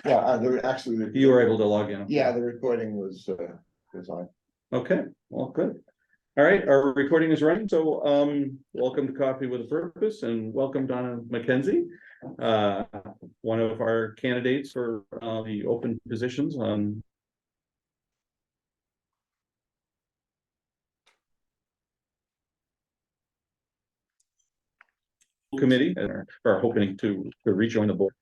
Yeah, actually, You were able to log in. yeah, the recording was on. Okay, well, good. All right, our recording is running, so welcome to Coffee with a Purpose, and welcome Donna McKenzie, one of our candidates for the open positions on committee, and are hoping to rejoin the board.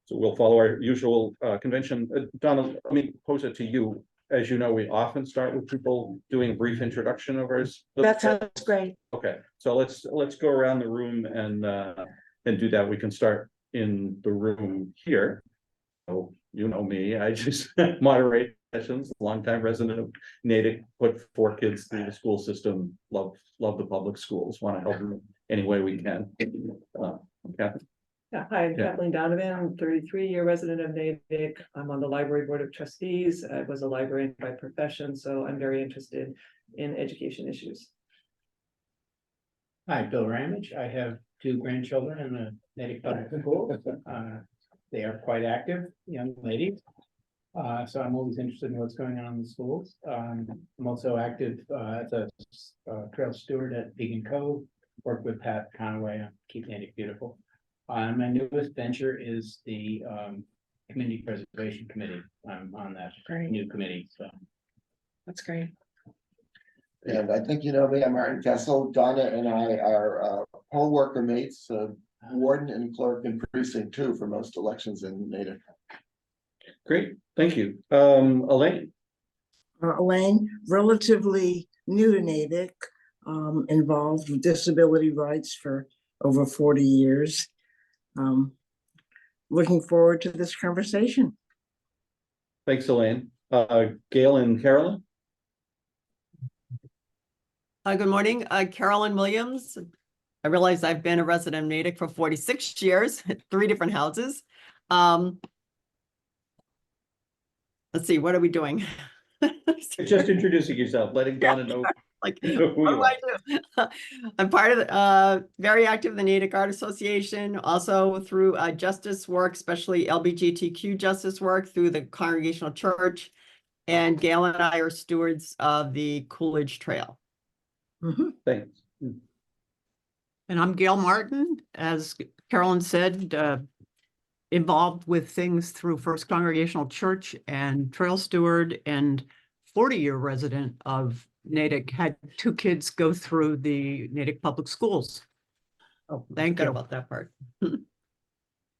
So we'll follow our usual convention. Donna, let me pose it to you. As you know, we often start with people doing a brief introduction of ours. That sounds great. Okay, so let's go around the room and do that. We can start in the room here. So you know me, I just moderate sessions, longtime resident of Natick, put 4 kids through the school system, love the public schools, want to help them any way we can. Kathy? Yeah, hi, I'm Yeah. Kathleen Donovan, 33-year resident of Natick. I'm on the library board of trustees. I was a librarian by profession, so I'm very interested in education issues. Hi, Bill Ramage. I have 2 grandchildren in the Natick Public School. They are quite active young ladies. So I'm always interested in what's going on in the schools. I'm also active as a trail steward at Beacon Cove, work with Pat Conaway on Keep Natick Beautiful. My newest venture is the Community Preservation Committee. I'm on that new committee, so. That's great. And I think you know me, I'm Martin Kessel. Donna and I are poll worker mates, warden and clerk in precinct 2 for most elections in Natick. Great, thank you. Elaine? Elaine, relatively new to Natick, involved with disability rights for over 40 years. Looking forward to this conversation. Thanks, Elaine. Gail and Carolyn? Good morning, Carolyn Williams. I realize I've been a resident of Natick for 46 years, 3 different houses. Let's see, what are we doing? Just introducing yourself, letting Donna know. Like, who what you do I do? I'm part of the, very active in the Natick Art Association, also through justice work, especially LGBTQ justice work through the Congregational Church. And Gail and I are stewards of the Coolidge Trail. Thanks. And I'm Gail Martin, as Carolyn said, involved with things through First Congregational Church and Trail Steward, and 40-year resident of Natick, had 2 kids go through the Natick Public Schools. Oh, Thank forgot you. about that part.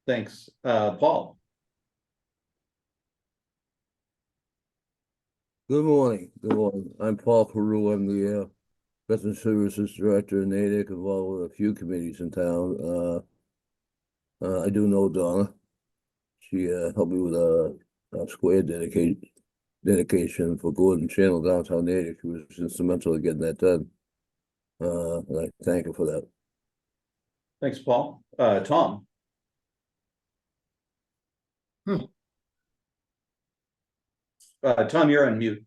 Thanks. Paul? Good morning. Good morning. I'm Paul Carew. I'm the Veteran Services Director in Natick, involved with a few committees in town. I do know Donna. She helped me with a square dedication for Gordon Channel downtown Natick. She was instrumental in getting that done. And I thank her for that. Thanks, Paul. Tom? Tom, you're on mute.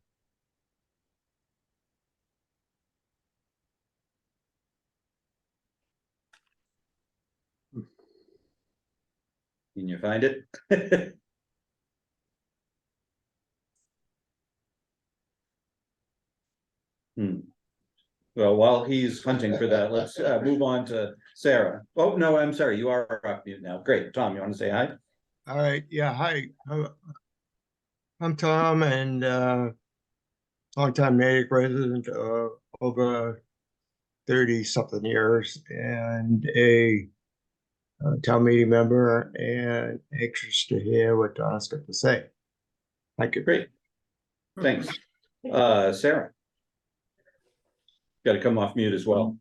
Can you find it? Well, while he's hunting for that, let's move on to Sarah. Oh, no, I'm sorry. You are off mute now. Great. Tom, you want to say hi? All right. Yeah. Hi. I'm Tom, and longtime Natick resident, over 30-something years, and a town meeting member, and anxious to hear what Donna's got to say. Thank you. Great. Thanks. Sarah? Got to come off mute as well.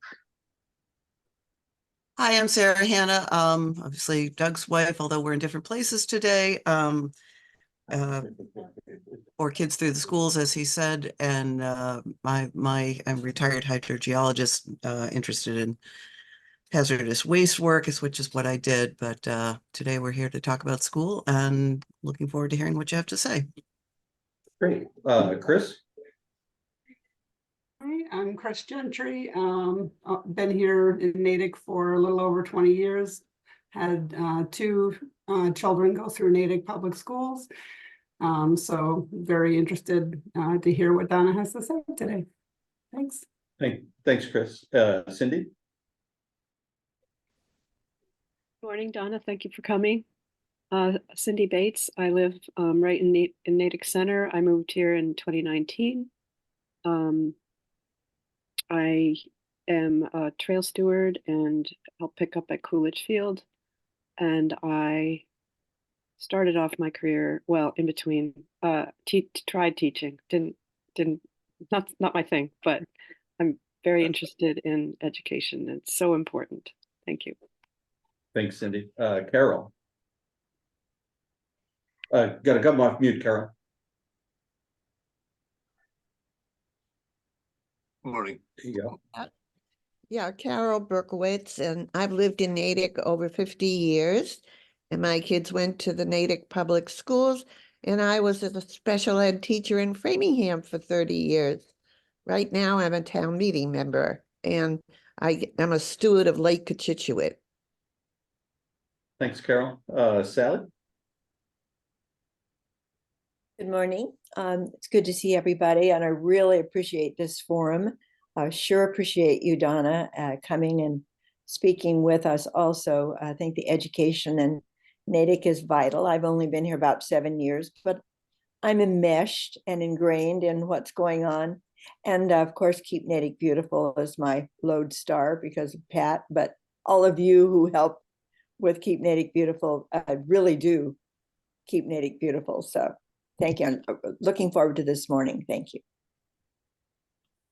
Hi, I'm Sarah Hanna. Obviously Doug's wife, although we're in different places today. 4 kids through the schools, as he said, and I'm a retired hydrogeologist, interested in hazardous waste work, which is what I did. But today we're here to talk about school, and looking forward to hearing what you have to say. Great. Chris? Hi, I'm Chris Gentry. Been here in Natick for a little over 20 years. had two children go through Natick Public Schools. So very interested to hear what Donna has to say today. Thanks. Thanks, Chris. Cindy? Morning, Donna. Thank you for coming. Cindy Bates. I live right in Natick Center. I moved here in 2019. I am a trail steward and help pick up at Coolidge Field. And I started off my career, well, in between, tried teaching, not my thing, but I'm very interested in education. It's so important. Thank you. Thanks, Cindy. Carol? Gotta come off mute, Carol. Morning. There you go. Yeah, Carol Berkowitz, and I've lived in Natick over 50 years. And my kids went to the Natick Public Schools, and I was a special ed teacher in Framingham for 30 years. Right now, I'm a town meeting member, and I'm a steward of Lake Cochituate. Thanks, Carol. Sally? Good morning. It's good to see everybody, and I really appreciate this forum. I sure appreciate you, Donna, coming and speaking with us also. I think the education in Natick is vital. I've only been here about 7 years, but I'm enmeshed and ingrained in what's going on. And of course, Keep Natick Beautiful is my lodestar because of Pat, but all of you who help with Keep Natick Beautiful really do keep Natick beautiful. So thank you. I'm looking forward to this morning. Thank you.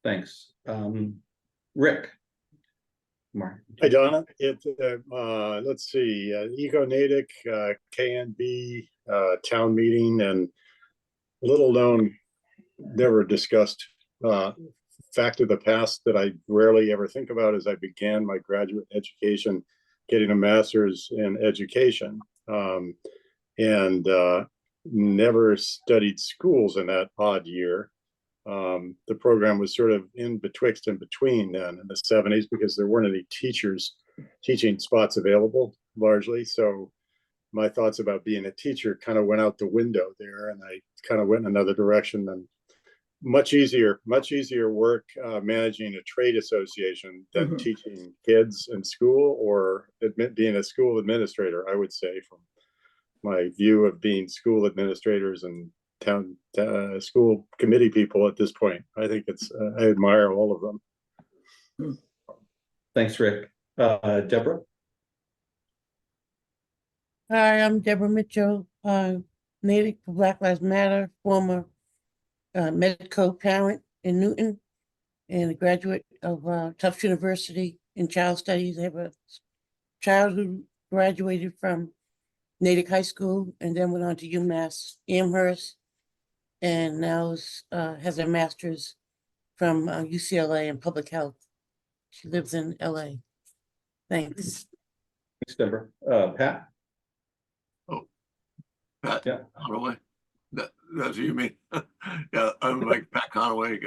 Thanks. Rick? Mark. Hi, Donna. Let's see, Eco Natick, KNB, town meeting, and little known, never discussed fact of the past that I rarely ever think about as I began my graduate education, getting a master's in education, and never studied schools in that odd year. The program was sort of in betwixt and between then in the 70s because there weren't any teaching spots available largely. So my thoughts about being a teacher kind of went out the window there, and I kind of went in another direction. And much easier work managing a trade association than teaching kids in school or being a school administrator, I would say, from my view of being school administrators and town school committee people at this point. I think I admire all of them. Thanks, Rick. Deborah? Hi, I'm Deborah Mitchell, Natick for Black Lives Matter, former medical parent in Newton, and a graduate of Tufts University in child studies. I have a child who graduated from Natick High School and then went on to UMass Amherst, and now has a master's from UCLA in public health. She lives in LA. Thanks. Thanks, Deborah. Pat? Pat, yeah. Conaway. That's you mean? Yeah, I'm like Pat Conaway.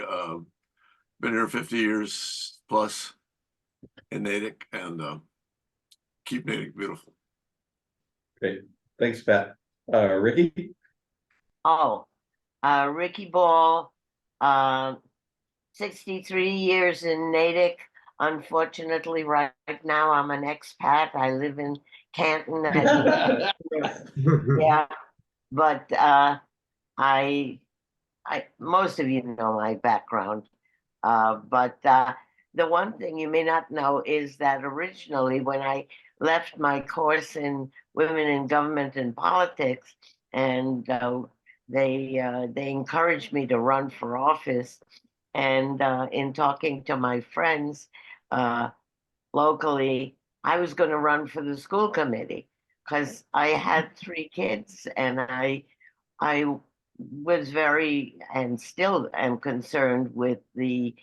Been here 50 years plus in Natick, and keep Natick beautiful. Great. Thanks, Pat. Ricky? Ricky Ball, 63 years in Natick. Unfortunately, right now I'm an expat. I live in Canton. Yeah, but I most of you know my background. But the one thing you may not know is that originally when I left my course in women in government and politics, and they encouraged me to run for office. And in talking to my friends locally, I was going to run for the school committee because I had 3 kids, and I was very, and still am concerned with the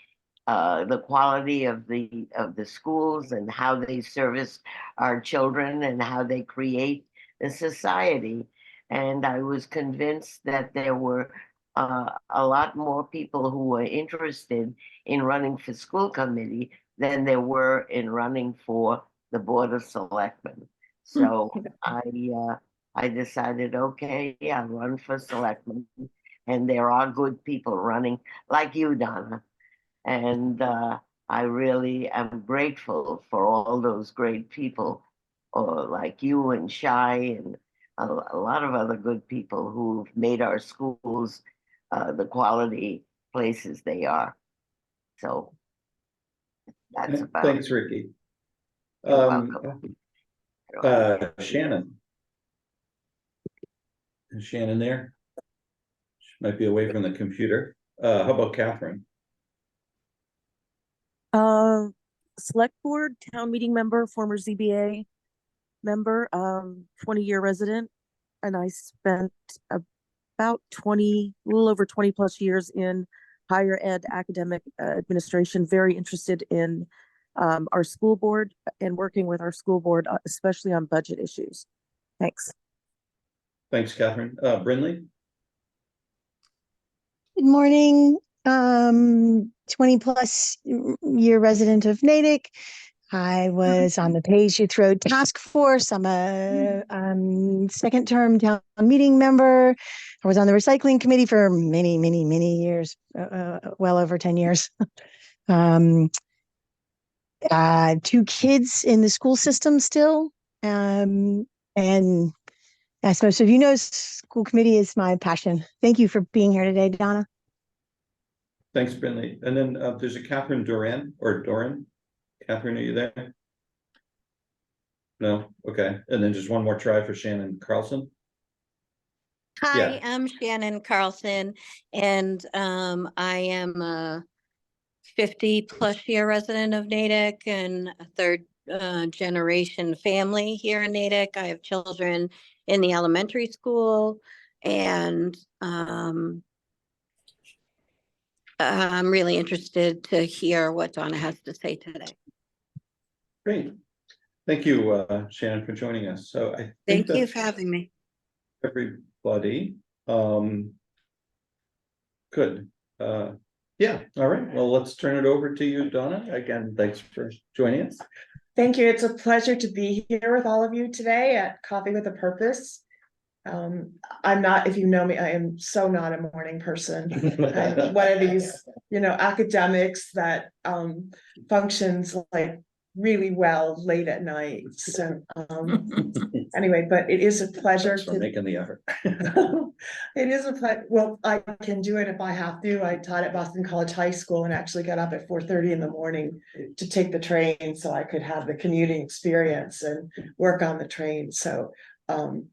quality of the schools and how they service our children and how they create the society. And I was convinced that there were a lot more people who were interested in running for school committee than there were in running for the Board of Selectmen. So I decided, okay, I'll run for selectman. And there are good people running like you, Donna. And I really am grateful for all those great people, or like you and Shai and a lot of other good people who've made our schools the quality places they are. So that's about Thanks, it. Ricky. You're welcome. Shannon. Is Shannon there? She might be away from the computer. How about Catherine? Select board, town meeting member, former ZBA member, 20-year resident. And I spent about a little over 20 plus years in higher ed academic administration, very interested in our school board and working with our school board, especially on budget issues. Thanks. Thanks, Catherine. Brinley? Good morning. 20 plus year resident of Natick. I was on the Pay As You Throw task force. I'm a second term town meeting member. I was on the recycling committee for many, many, many years, well over 10 years. 2 kids in the school system still. And as most of you know, school committee is my passion. Thank you for being here today, Donna. Thanks, Brinley. And then there's a Catherine Doran. Catherine, are you there? No? Okay. And then just one more try for Shannon Carlson. Hi, Yeah. I'm Shannon Carlson, and I am a 50 plus year resident of Natick and a third generation family here in Natick. I have children in the elementary school, and I'm really interested to hear what Donna has to say today. Great. Thank you, Shannon, for joining us. So I think Thank you for having me. everybody. Good. Yeah. All right. Well, let's turn it over to you, Donna. Again, thanks for joining us. Thank you. It's a pleasure to be here with all of you today at Coffee with a Purpose. I'm not, if you know me, I am so not a morning person. I'm one of these, academics that functions like really well late at night. So anyway, but it is a pleasure for making the effort. It is a pleasure. Well, I can do it if I have to. I taught at Boston College High School and actually got up at 4:30 in the morning to take the train so I could have the commuting experience and work on the train. So I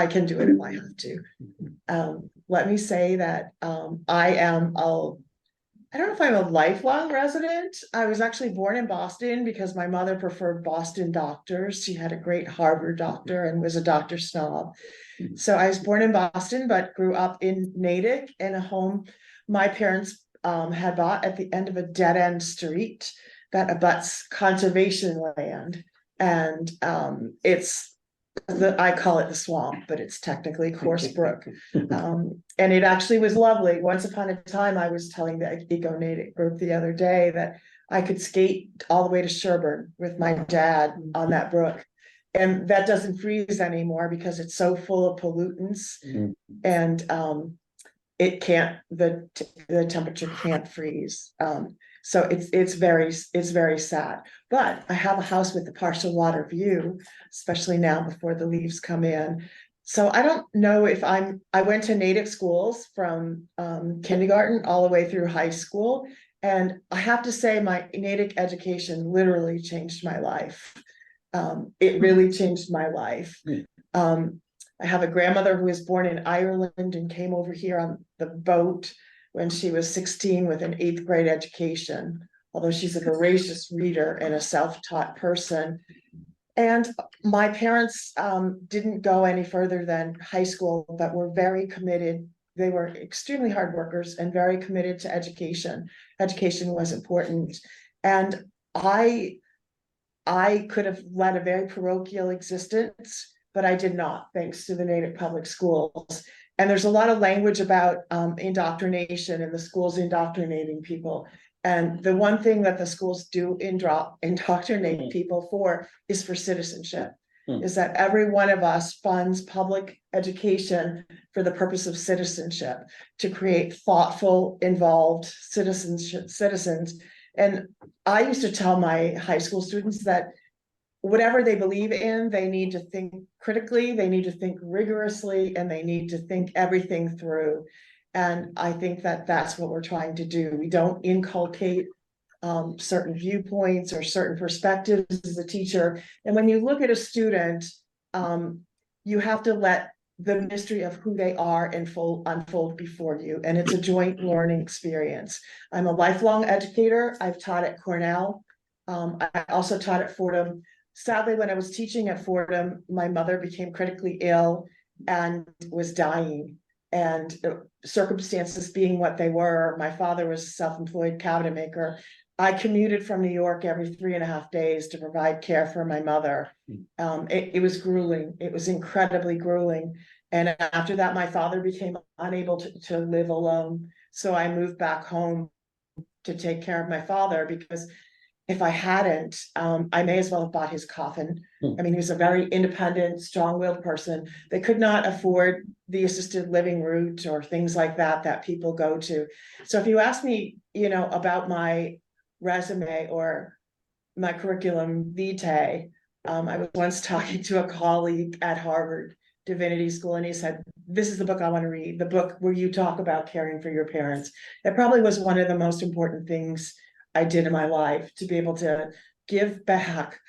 can do it if I have to. Let me say that I don't know if I'm a lifelong resident. I was actually born in Boston because my mother preferred Boston doctors. She had a great Harvard doctor and was a doctor snob. So I was born in Boston, but grew up in Natick in a home my parents had bought at the end of a dead-end street that abuts conservation land. And I call it the swamp, but it's technically Coarse Brook. And it actually was lovely. Once upon a time, I was telling the Eco Natick group the other day that I could skate all the way to Sherburne with my dad on that brook. And that doesn't freeze anymore because it's so full of pollutants. And it can't, the temperature can't freeze. So it's very sad, but I have a house with a partial water view, especially now before the leaves come in. So I don't know if I went to Natick schools from kindergarten all the way through high school. And I have to say my Natick education literally changed my life. It really changed my life. I have a grandmother who was born in Ireland and came over here on the boat when she was 16 with an 8th grade education, although she's a voracious reader and a self-taught person. And my parents didn't go any further than high school, but were very committed. They were extremely hard workers and very committed to education. Education was important. And I could have led a very parochial existence, but I did not, thanks to the Natick Public Schools. And there's a lot of language about indoctrination and the schools indoctrinating people. And the one thing that the schools do indoctrinate people for is for citizenship. Is that every one of us funds public education for the purpose of citizenship, to create thoughtful, involved citizens. And I used to tell my high school students that whatever they believe in, they need to think critically, they need to think rigorously, and they need to think everything through. And I think that that's what we're trying to do. We don't inculcate certain viewpoints or certain perspectives as a teacher. And when you look at a student, you have to let the mystery of who they are unfold before you. And it's a joint learning experience. I'm a lifelong educator. I've taught at Cornell. I also taught at Fordham. Sadly, when I was teaching at Fordham, my mother became critically ill and was dying. And circumstances being what they were, my father was a self-employed cabinet maker. I commuted from New York every 3.5 days to provide care for my mother. It was grueling. It was incredibly grueling. And after that, my father became unable to live alone. So I moved back home to take care of my father, because if I hadn't, I may as well have bought his coffin. I mean, he was a very independent, strong-willed person. They could not afford the assisted living route or things like that that people go to. So if you ask me, about my resume or my curriculum vitae, I was once talking to a colleague at Harvard Divinity School, and he said, "This is the book I want to read, the book where you talk about caring for your parents." It probably was one of the most important things I did in my life, to be able to give back.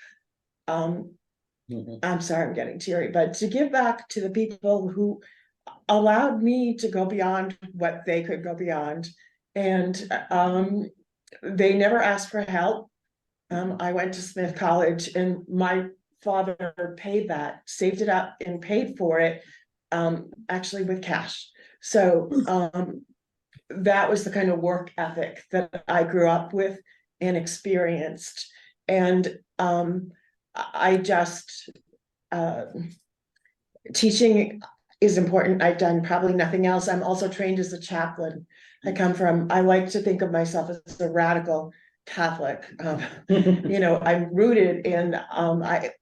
I'm sorry, I'm getting teary, but to give back to the people who allowed me to go beyond what they could go beyond. And they never asked for help. I went to Smith College, and my father paid that, saved it up and paid for it, actually with cash. So that was the kind of work ethic that I grew up with and experienced. And I just, teaching is important. I've done probably nothing else. I'm also trained as a chaplain. I like to think of myself as a radical Catholic. I'm rooted in, I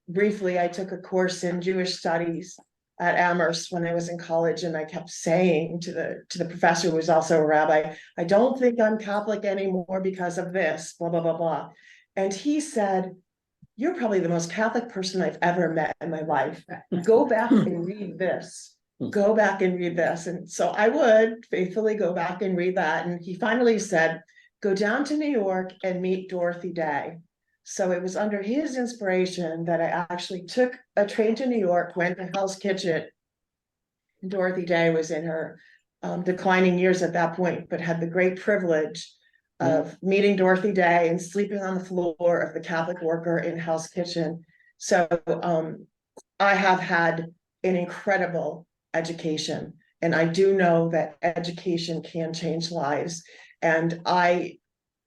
took a course in Jewish studies at Amherst when I was in college, and I kept saying to the professor, who was also a rabbi, "I don't think I'm Catholic anymore because of this, blah, blah, blah, blah." And he said, "You're probably the most Catholic person I've ever met in my life. Go back and read this. Go back and read this." And so I would faithfully go back and read that. And he finally said, "Go down to New York and meet Dorothy Day." So it was under his inspiration that I actually took a train to New York, went to Hell's Kitchen. Dorothy Day was in her declining years at that point, but had the great privilege of meeting Dorothy Day and sleeping on the floor of the Catholic worker in Hell's Kitchen. So I have had an incredible education, and I do know that education can change lives. And I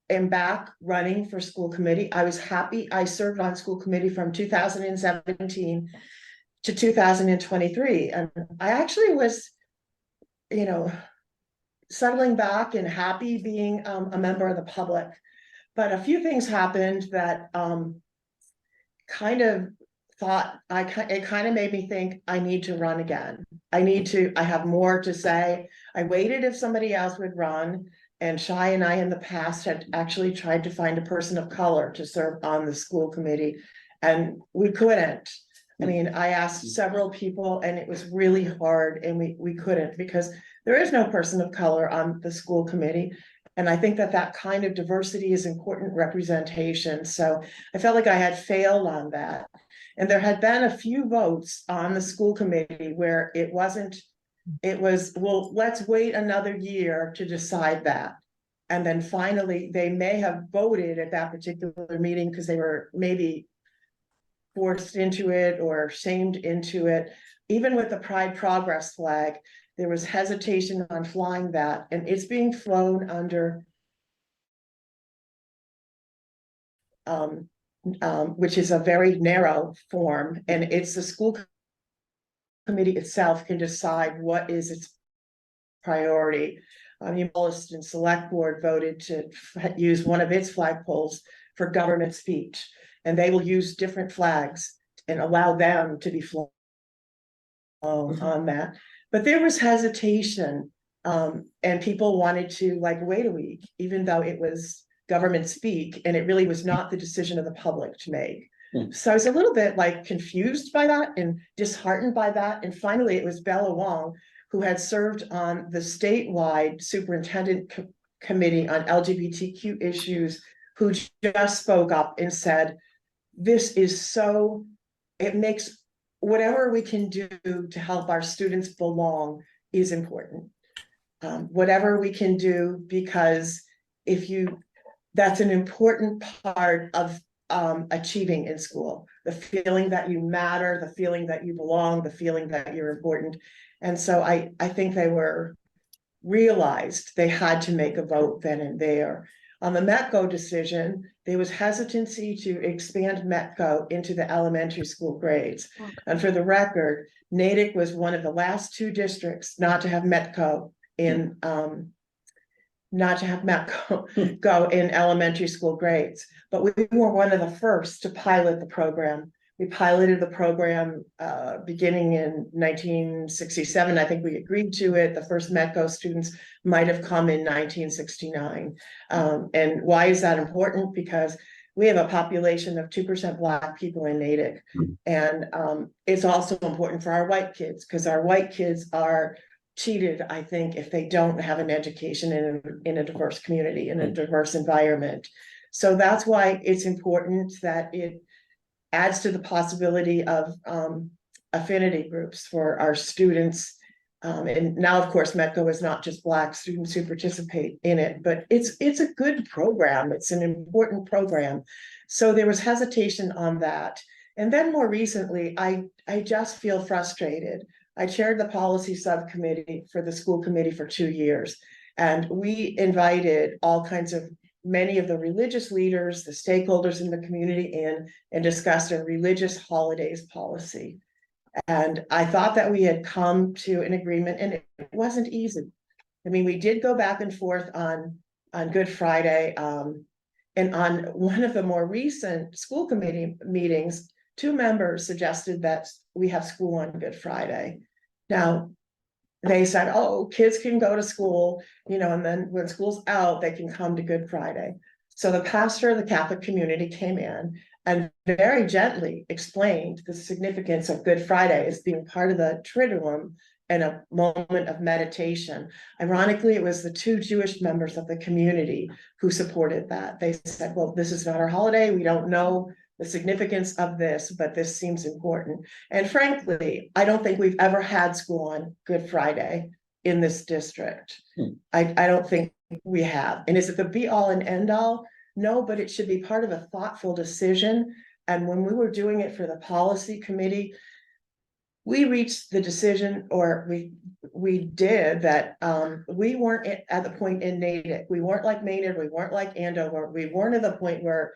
am back running for school committee. I was happy. I served on school committee from 2017 to 2023. And I actually was, settling back and happy being a member of the public. But a few things happened that it kind of made me think I need to run again. I have more to say. I waited if somebody else would run. And Shai and I in the past had actually tried to find a person of color to serve on the school committee, and we couldn't. I mean, I asked several people, and it was really hard, and we couldn't, because there is no person of color on the school committee. And I think that kind of diversity is important representation. So I felt like I had failed on that. And there had been a few votes on the school committee where it was, well, let's wait another year to decide that. And then finally, they may have voted at that particular meeting because they were maybe forced into it or shamed into it. Even with the Pride Progress flag, there was hesitation on flying that, and it's being flown under which is a very narrow form, and it's the school committee itself can decide what is its priority. Holliston Select Board voted to use one of its flagpoles for government speech. And they will use different flags and allow them to be flown on that. But there was hesitation, and people wanted to like wait a week, even though it was government speak, and it really was not the decision of the public to make. So I was a little bit like confused by that and disheartened by that. And finally, it was Bella Wong, who had served on the statewide superintendent committee on LGBTQ issues, who just spoke up and said, this is so, it makes whatever we can do to help our students belong is important. Whatever we can do, because that's an important part of achieving in school, the feeling that you matter, the feeling that you belong, the feeling that you're important. And so I think they realized they had to make a vote then and there. On the METCO decision, there was hesitancy to expand METCO into the elementary school grades. Okay. And for the record, Natick was one of the last 2 districts not to have METCO in go in elementary school grades. But we were one of the first to pilot the program. We piloted the program beginning in 1967. I think we agreed to it. The first METCO students might have come in 1969. And why is that important? Because we have a population of 2% Black people in Natick. And it's also important for our white kids, because our white kids are cheated, I think, if they don't have an education in a diverse community, in a diverse environment. So that's why it's important that it adds to the possibility of affinity groups for our students. And now, of course, METCO is not just Black students who participate in it, but it's a good program. It's an important program. So there was hesitation on that. And then more recently, I just feel frustrated. I chaired the policy subcommittee for the school committee for 2 years, and we invited many of the religious leaders, the stakeholders in the community in, and discussed a religious holidays policy. And I thought that we had come to an agreement, and it wasn't easy. I mean, we did go back and forth on Good Friday, and on one of the more recent school committee meetings, 2 members suggested that we have school on Good Friday. Now, they said, oh, kids can go to school, and then when school's out, they can come to Good Friday. So the pastor of the Catholic community came in and very gently explained the significance of Good Friday as being part of the Triduum and a moment of meditation. Ironically, it was the 2 Jewish members of the community who supported that. They said, well, this is not our holiday. We don't know the significance of this, but this seems important. And frankly, I don't think we've ever had school on Good Friday in this district. I don't think we have. And is it the be all and end all? No, but it should be part of a thoughtful decision. And when we were doing it for the policy committee, we reached the decision, or we did that, we weren't at the point in Natick. We weren't like Maynard, we weren't like Andover, we weren't at the point where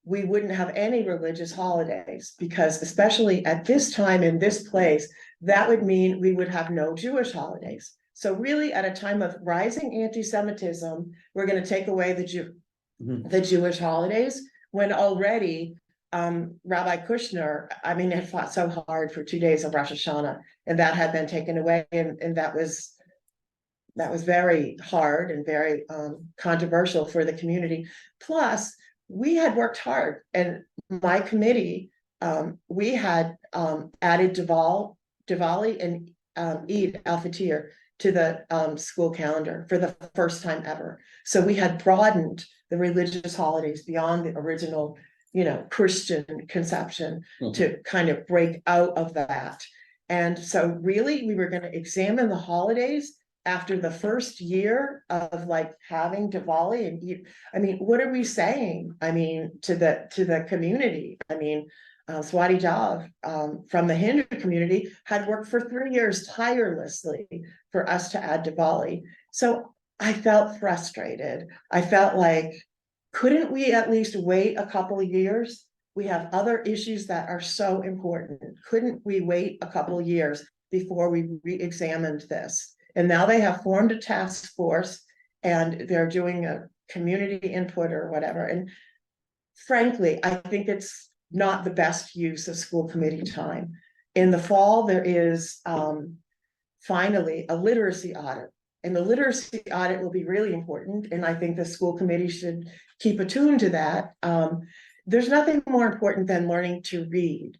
we wouldn't have any religious holidays, because especially at this time in this place, that would mean we would have no Jewish holidays. So really, at a time of rising anti-Semitism, we're going to take away the Jewish holidays, when already Rabbi Kushner, had fought so hard for 2 days of Rosh Hashanah, and that had been taken away, and that was very hard and very controversial for the community. Plus, we had worked hard, and my committee, we had added Diwali and Eid al-Fitr to the school calendar for the first time ever. So we had broadened the religious holidays beyond the original, Christian conception to kind of break out of that. And so really, we were going to examine the holidays after the first year of like having Diwali and Eid. What are we saying? To the community. Swati Jav from the Hindu community had worked for 3 years tirelessly for us to add Diwali. So I felt frustrated. I felt like, couldn't we at least wait a couple of years? We have other issues that are so important. Couldn't we wait a couple of years before we re-examined this? And now they have formed a task force, and they're doing a community input or whatever. And frankly, I think it's not the best use of school committee time. In the fall, there is finally a literacy audit. And the literacy audit will be really important. And I think the school committee should keep attuned to that. There's nothing more important than learning to read,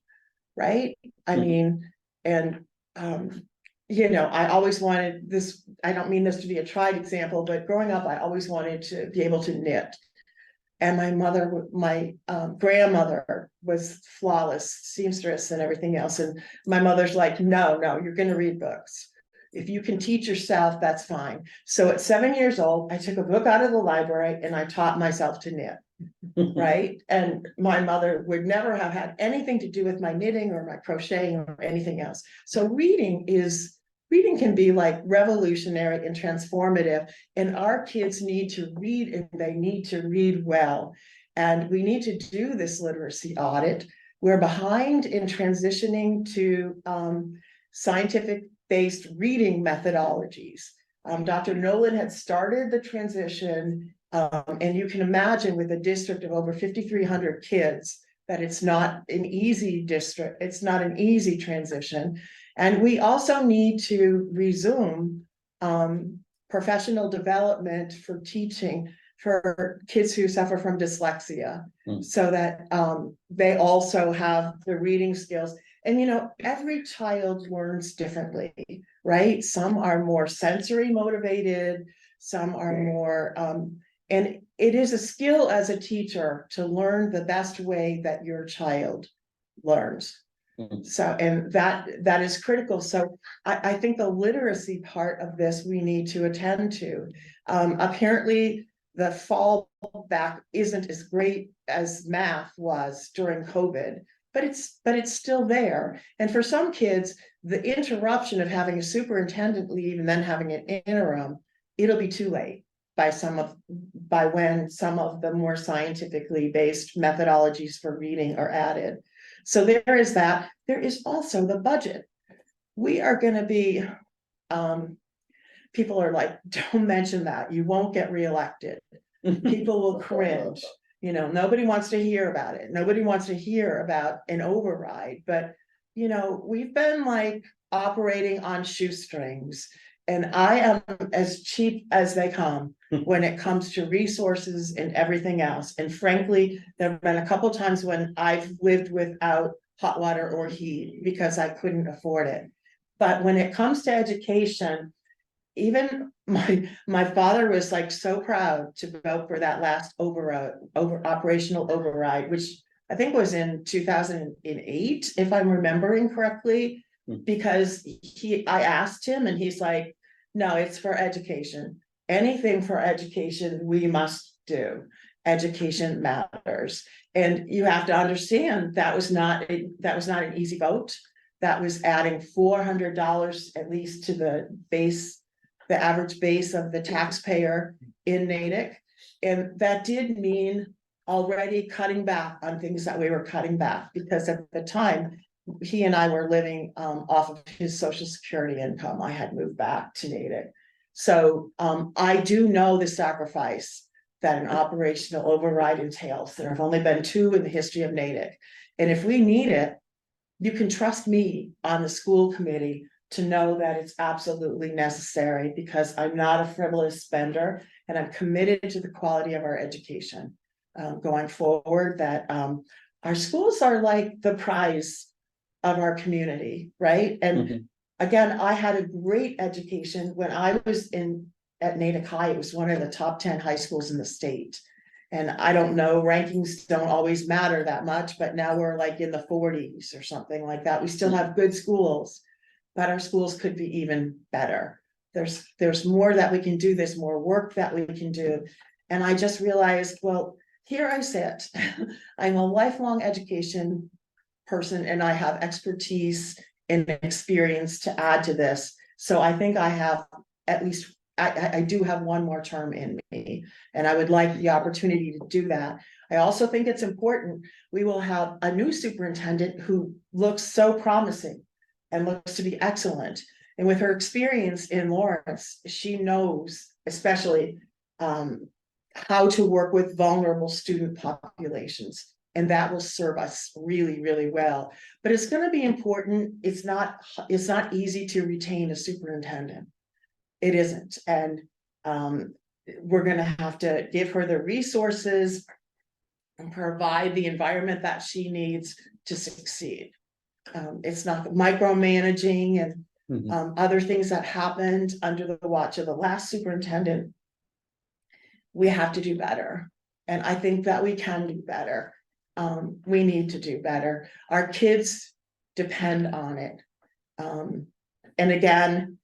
right? I mean, and you know, I always wanted this, I don't mean this to be a tried example, but growing up, I always wanted to be able to knit. And my grandmother was flawless seamstress and everything else. And my mother's like, no, you're going to read books. If you can teach yourself, that's fine. So at 7 years old, I took a book out of the library and I taught myself to knit. Right. And my mother would never have had anything to do with my knitting or my crocheting or anything else. So reading can be like revolutionary and transformative, and our kids need to read, and they need to read well. And we need to do this literacy audit. We're behind in transitioning to scientific-based reading methodologies. Dr. Nolan had started the transition, and you can imagine with a district of over 5,300 kids that it's not an easy district, it's not an easy transition. And we also need to resume professional development for teaching for kids who suffer from dyslexia, so that they also have the reading skills. And you know, every child learns differently, right? Some are more sensory motivated, some are more, and it is a skill as a teacher to learn the best way that your child learns. So, and that is critical. So I think the literacy part of this we need to attend to. Apparently the fallback isn't as great as math was during COVID, but it's still there. And for some kids, the interruption of having a superintendent leave and then having an interim, it'll be too late by when some of the more scientifically based methodologies for reading are added. So there is that. There is also the budget. We are going to be, people are like, don't mention that. You won't get reelected. People will cringe. You know, nobody wants to hear about it. Nobody wants to hear about an override. But, you know, we've been like operating on shoestrings. And I am as cheap as they come when it comes to resources and everything else. And frankly, there have been a couple of times when I've lived without hot water or heat because I couldn't afford it. But when it comes to education, even my father was like so proud to vote for that last operational override, which I think was in 2008, if I'm remembering correctly. Because I asked him and he's like, no, it's for education. Anything for education, we must do. Education matters. And you have to understand that was not an easy vote. That was adding $400 at least to the average base of the taxpayer in Natick. And that did mean already cutting back on things that we were cutting back, because at the time, he and I were living off of his Social Security income. I had moved back to Natick. So I do know the sacrifice that an operational override entails. There have only been 2 in the history of Natick. And if we need it, you can trust me on the school committee to know that it's absolutely necessary, because I'm not a frivolous spender and I'm committed to the quality of our education going forward, that our schools are like the prize of our community, right? And again, I had a great education when I was at Natick High. It was one of the top 10 high schools in the state. And I don't know, rankings don't always matter that much, but now we're like in the 40s or something like that. We still have good schools, but our schools could be even better. There's more that we can do. There's more work that we can do. And I just realized, well, here I sit. I'm a lifelong education person and I have expertise and experience to add to this. So I think I have at least, I do have one more term in me, and I would like the opportunity to do that. I also think it's important. We will have a new superintendent who looks so promising and looks to be excellent. And with her experience in Lawrence, she knows, especially how to work with vulnerable student populations. And that will serve us really, really well. But it's going to be important. It's not easy to retain a superintendent. It isn't. And we're going to have to give her the resources and provide the environment that she needs to succeed. It's not micromanaging and other things that happened under the watch of the last superintendent. We have to do better. And I think that we can do better. We need to do better. Our kids depend on it. And again,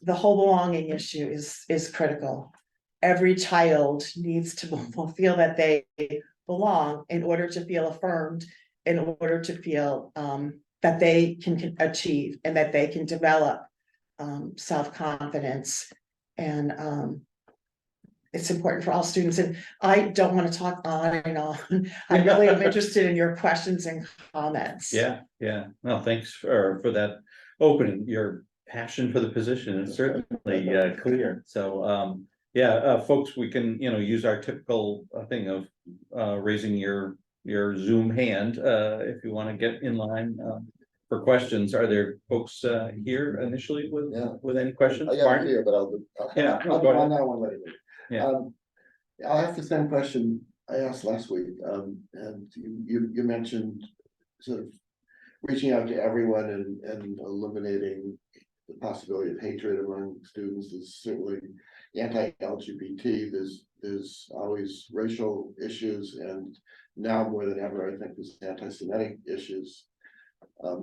the whole belonging issue is critical. Every child needs to feel that they belong in order to feel affirmed, in order to feel that they can achieve and that they can develop self-confidence. And it's important for all students. And I don't want to talk on and on. I really am interested in your questions and comments. Yeah. No, thanks for that opening. Your passion for the position is certainly clear. So folks, we can use our typical thing of raising your Zoom hand if you want to get in line for questions. Are there folks here initially with any questions? I got it here, but I'll go on ahead. that one later. Yeah. I'll ask the same question I asked last week. And you mentioned sort of reaching out to everyone and eliminating the possibility of hatred among students. Is certainly anti-LGBT. There's always racial issues, and now more than ever, I think there's anti-Semitic issues.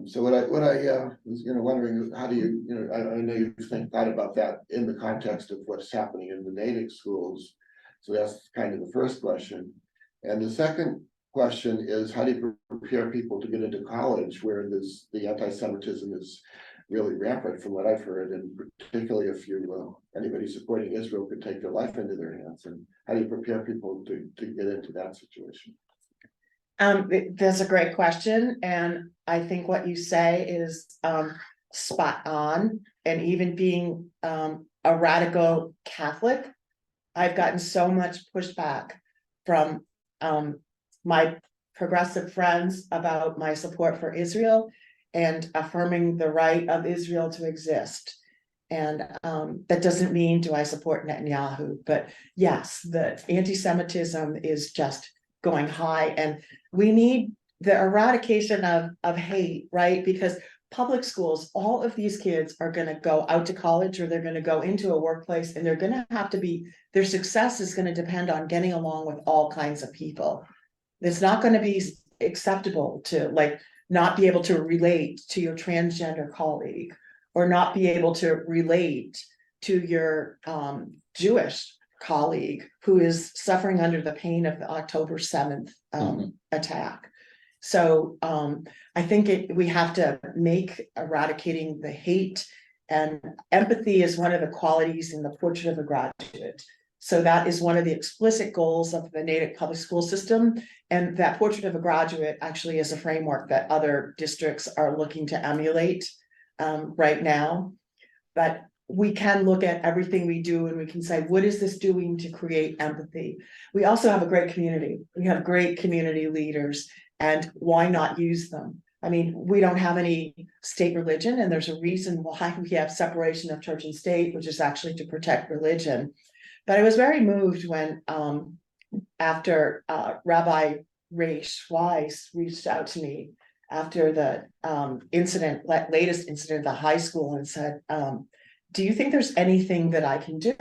So what I was wondering, how do you I know you thought about that in the context of what's happening in the Natick schools. So that's kind of the first question. And the second question is, how do you prepare people to get into college where the anti-Semitism is really rampant from what I've heard, and particularly if anybody supporting Israel could take their life into their hands, and how do you prepare people to get into that situation? That's a great question. And I think what you say is spot on. And even being a radical Catholic, I've gotten so much pushback from my progressive friends about my support for Israel and affirming the right of Israel to exist. And that doesn't mean do I support Netanyahu, but yes, the anti-Semitism is just going high, and we need the eradication of hate, right? Because public schools, all of these kids are going to go out to college, or they're going to go into a workplace, and they're going to have to be, their success is going to depend on getting along with all kinds of people. It's not going to be acceptable to not be able to relate to your transgender colleague, or not be able to relate to your Jewish colleague who is suffering under the pain of the October 7th attack. So I think we have to make eradicating the hate, and empathy is one of the qualities in the Portrait of a Graduate. So that is one of the explicit goals of the Natick public school system. And that Portrait of a Graduate actually is a framework that other districts are looking to emulate right now. But we can look at everything we do and we can say, what is this doing to create empathy? We also have a great community. We have great community leaders, and why not use them? I mean, we don't have any state religion, and there's a reason why we have separation of church and state, which is actually to protect religion. But I was very moved when after Rabbi Ray Schweiss reached out to me after the latest incident at the high school, and said, do you think there's anything that I can do?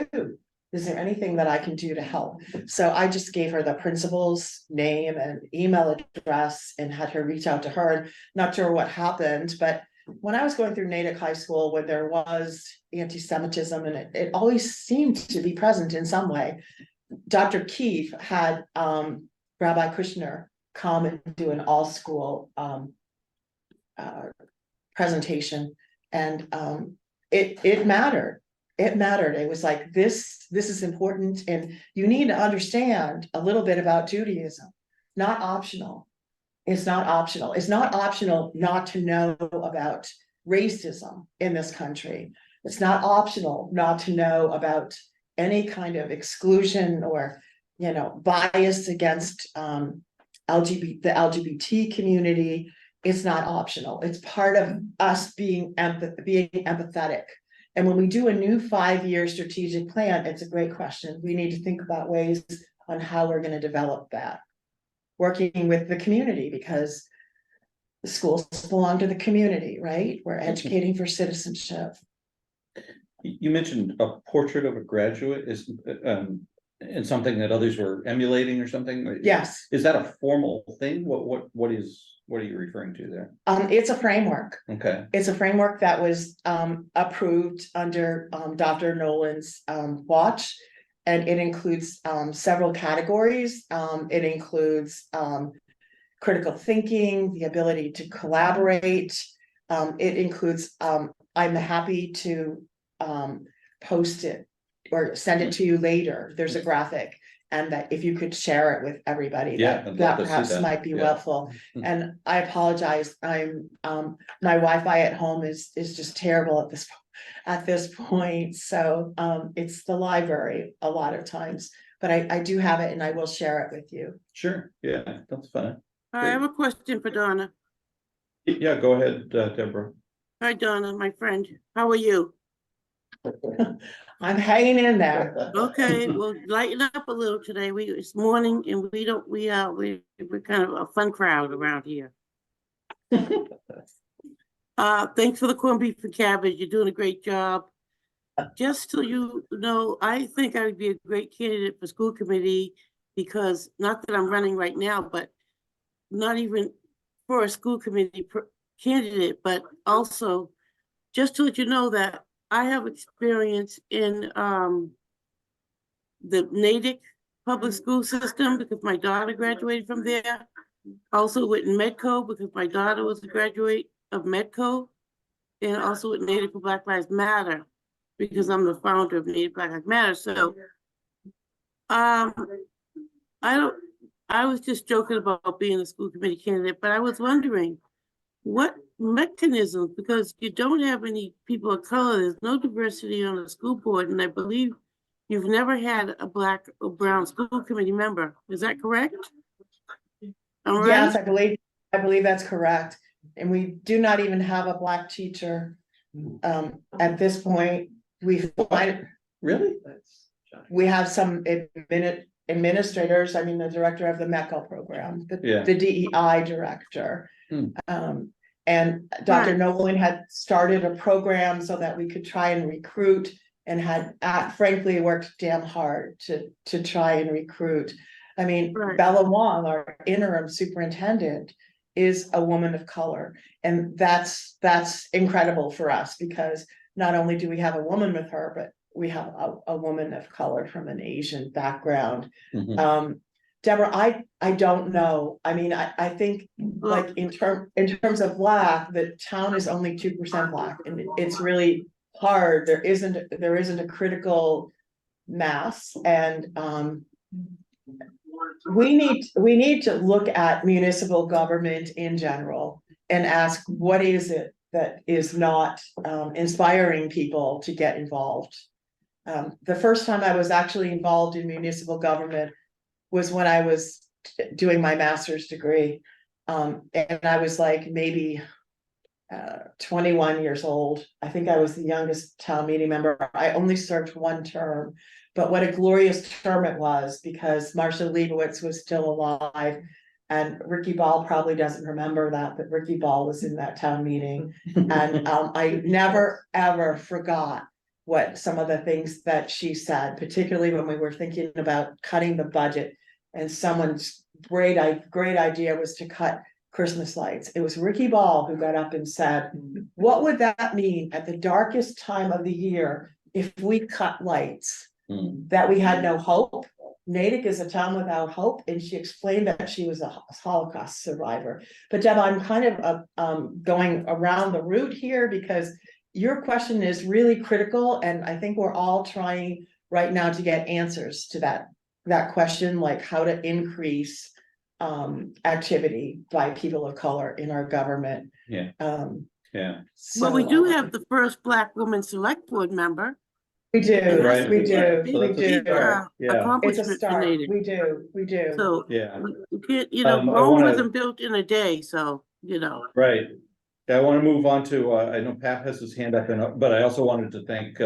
Is there anything that I can do to help? So I just gave her the principal's name and email address and had her reach out to her. And not sure what happened, but when I was going through Natick High School, when there was anti-Semitism, and it always seemed to be present in some way, Dr. Keefe had Rabbi Kushner come and do an all-school presentation, and it mattered. It mattered. It was like, this is important, and you need to understand a little bit about Judaism. Not optional. It's not optional. It's not optional not to know about racism in this country. It's not optional not to know about any kind of exclusion or, you know, bias against the LGBT community is not optional. It's part of us being empathetic. And when we do a new 5-year strategic plan, it's a great question. We need to think about ways on how we're going to develop that. Working with the community, because the schools belong to the community, right? We're educating for citizenship. You mentioned a portrait of a graduate is and something that others were emulating or something. Yes. Is that a formal thing? What are you referring to there? It's a framework. Okay. It's a framework that was approved under Dr. Nolan's watch, and it includes several categories. It includes critical thinking, the ability to collaborate. It includes, I'm happy to post it or send it to you later. There's a graphic, and that if you could share it with everybody, Yeah, that perhaps might be helpful. And I apologize. I'm my Wi-Fi at home is just terrible at this point. So it's the library a lot of times, but I do have it and I will share it with you. Sure. Yeah, that's fine. I have a question for Donna. Yeah, go ahead, Deborah. Hi, Donna, my friend. How are you? I'm hanging in there. Okay, well, lighten up a little today. It's morning and we're kind of a fun crowd around here. Thanks for the corned beef and cabbage. You're doing a great job. Just so you know, I think I would be a great candidate for school committee, because not that I'm running right now, but not even for a school committee candidate, but also just to let you know that I have experience in the Natick public school system, because my daughter graduated from there. Also with Medco, because my daughter was a graduate of Medco, and also with Native for Black Lives Matter, because I'm the founder of Native Black Lives Matter. So I was just joking about being a school committee candidate, but I was wondering what mechanisms, because you don't have any people of color, there's no diversity on the school board, and I believe you've never had a black or brown school committee member. Is that correct? Yes, I believe that's correct. And we do not even have a black teacher at this point. Really? We have some administrators. I mean, the director of the MECL program, the DEI director. And Dr. Nolan had started a program so that we could try and recruit, and had frankly worked damn hard to try and recruit. I mean, Bella Wong, our interim superintendent, is a woman of color. And that's incredible for us, because not only do we have a woman with her, but we have a woman of color from an Asian background. Deborah, I don't know. I mean, I think like in terms of Black, the town is only 2% Black, and it's really hard. There isn't a critical mass, and we need to look at municipal government in general and ask, what is it that is not inspiring people to get involved? The first time I was actually involved in municipal government was when I was doing my master's degree. And I was like maybe 21 years old. I think I was the youngest town meeting member. I only served one term, but what a glorious term it was, because Marcia Leibowitz was still alive. And Ricky Ball probably doesn't remember that, but Ricky Ball was in that town meeting. And I never, ever forgot what some of the things that she said, particularly when we were thinking about cutting the budget. And someone's great idea was to cut Christmas lights. It was Ricky Ball who got up and said, what would that mean at the darkest time of the year if we cut lights? That we had no hope. Natick is a town without hope. And she explained that she was a Holocaust survivor. But Deb, I'm kind of going around the route here, because your question is really critical. And I think we're all trying right now to get answers to that question, like how to increase activity by people of color in our government. Yeah. Well, we do have the first Black woman select board member. We do, Right. we do, So we that's a do. start. Yeah, It's a Accomplishment for start. Natick. We do, we do. So, yeah. we can't, you know, I Rome wanna- wasn't built in a day, so, you know. Right. I want to move on to, I know Pat has his hand up, but I also wanted to thank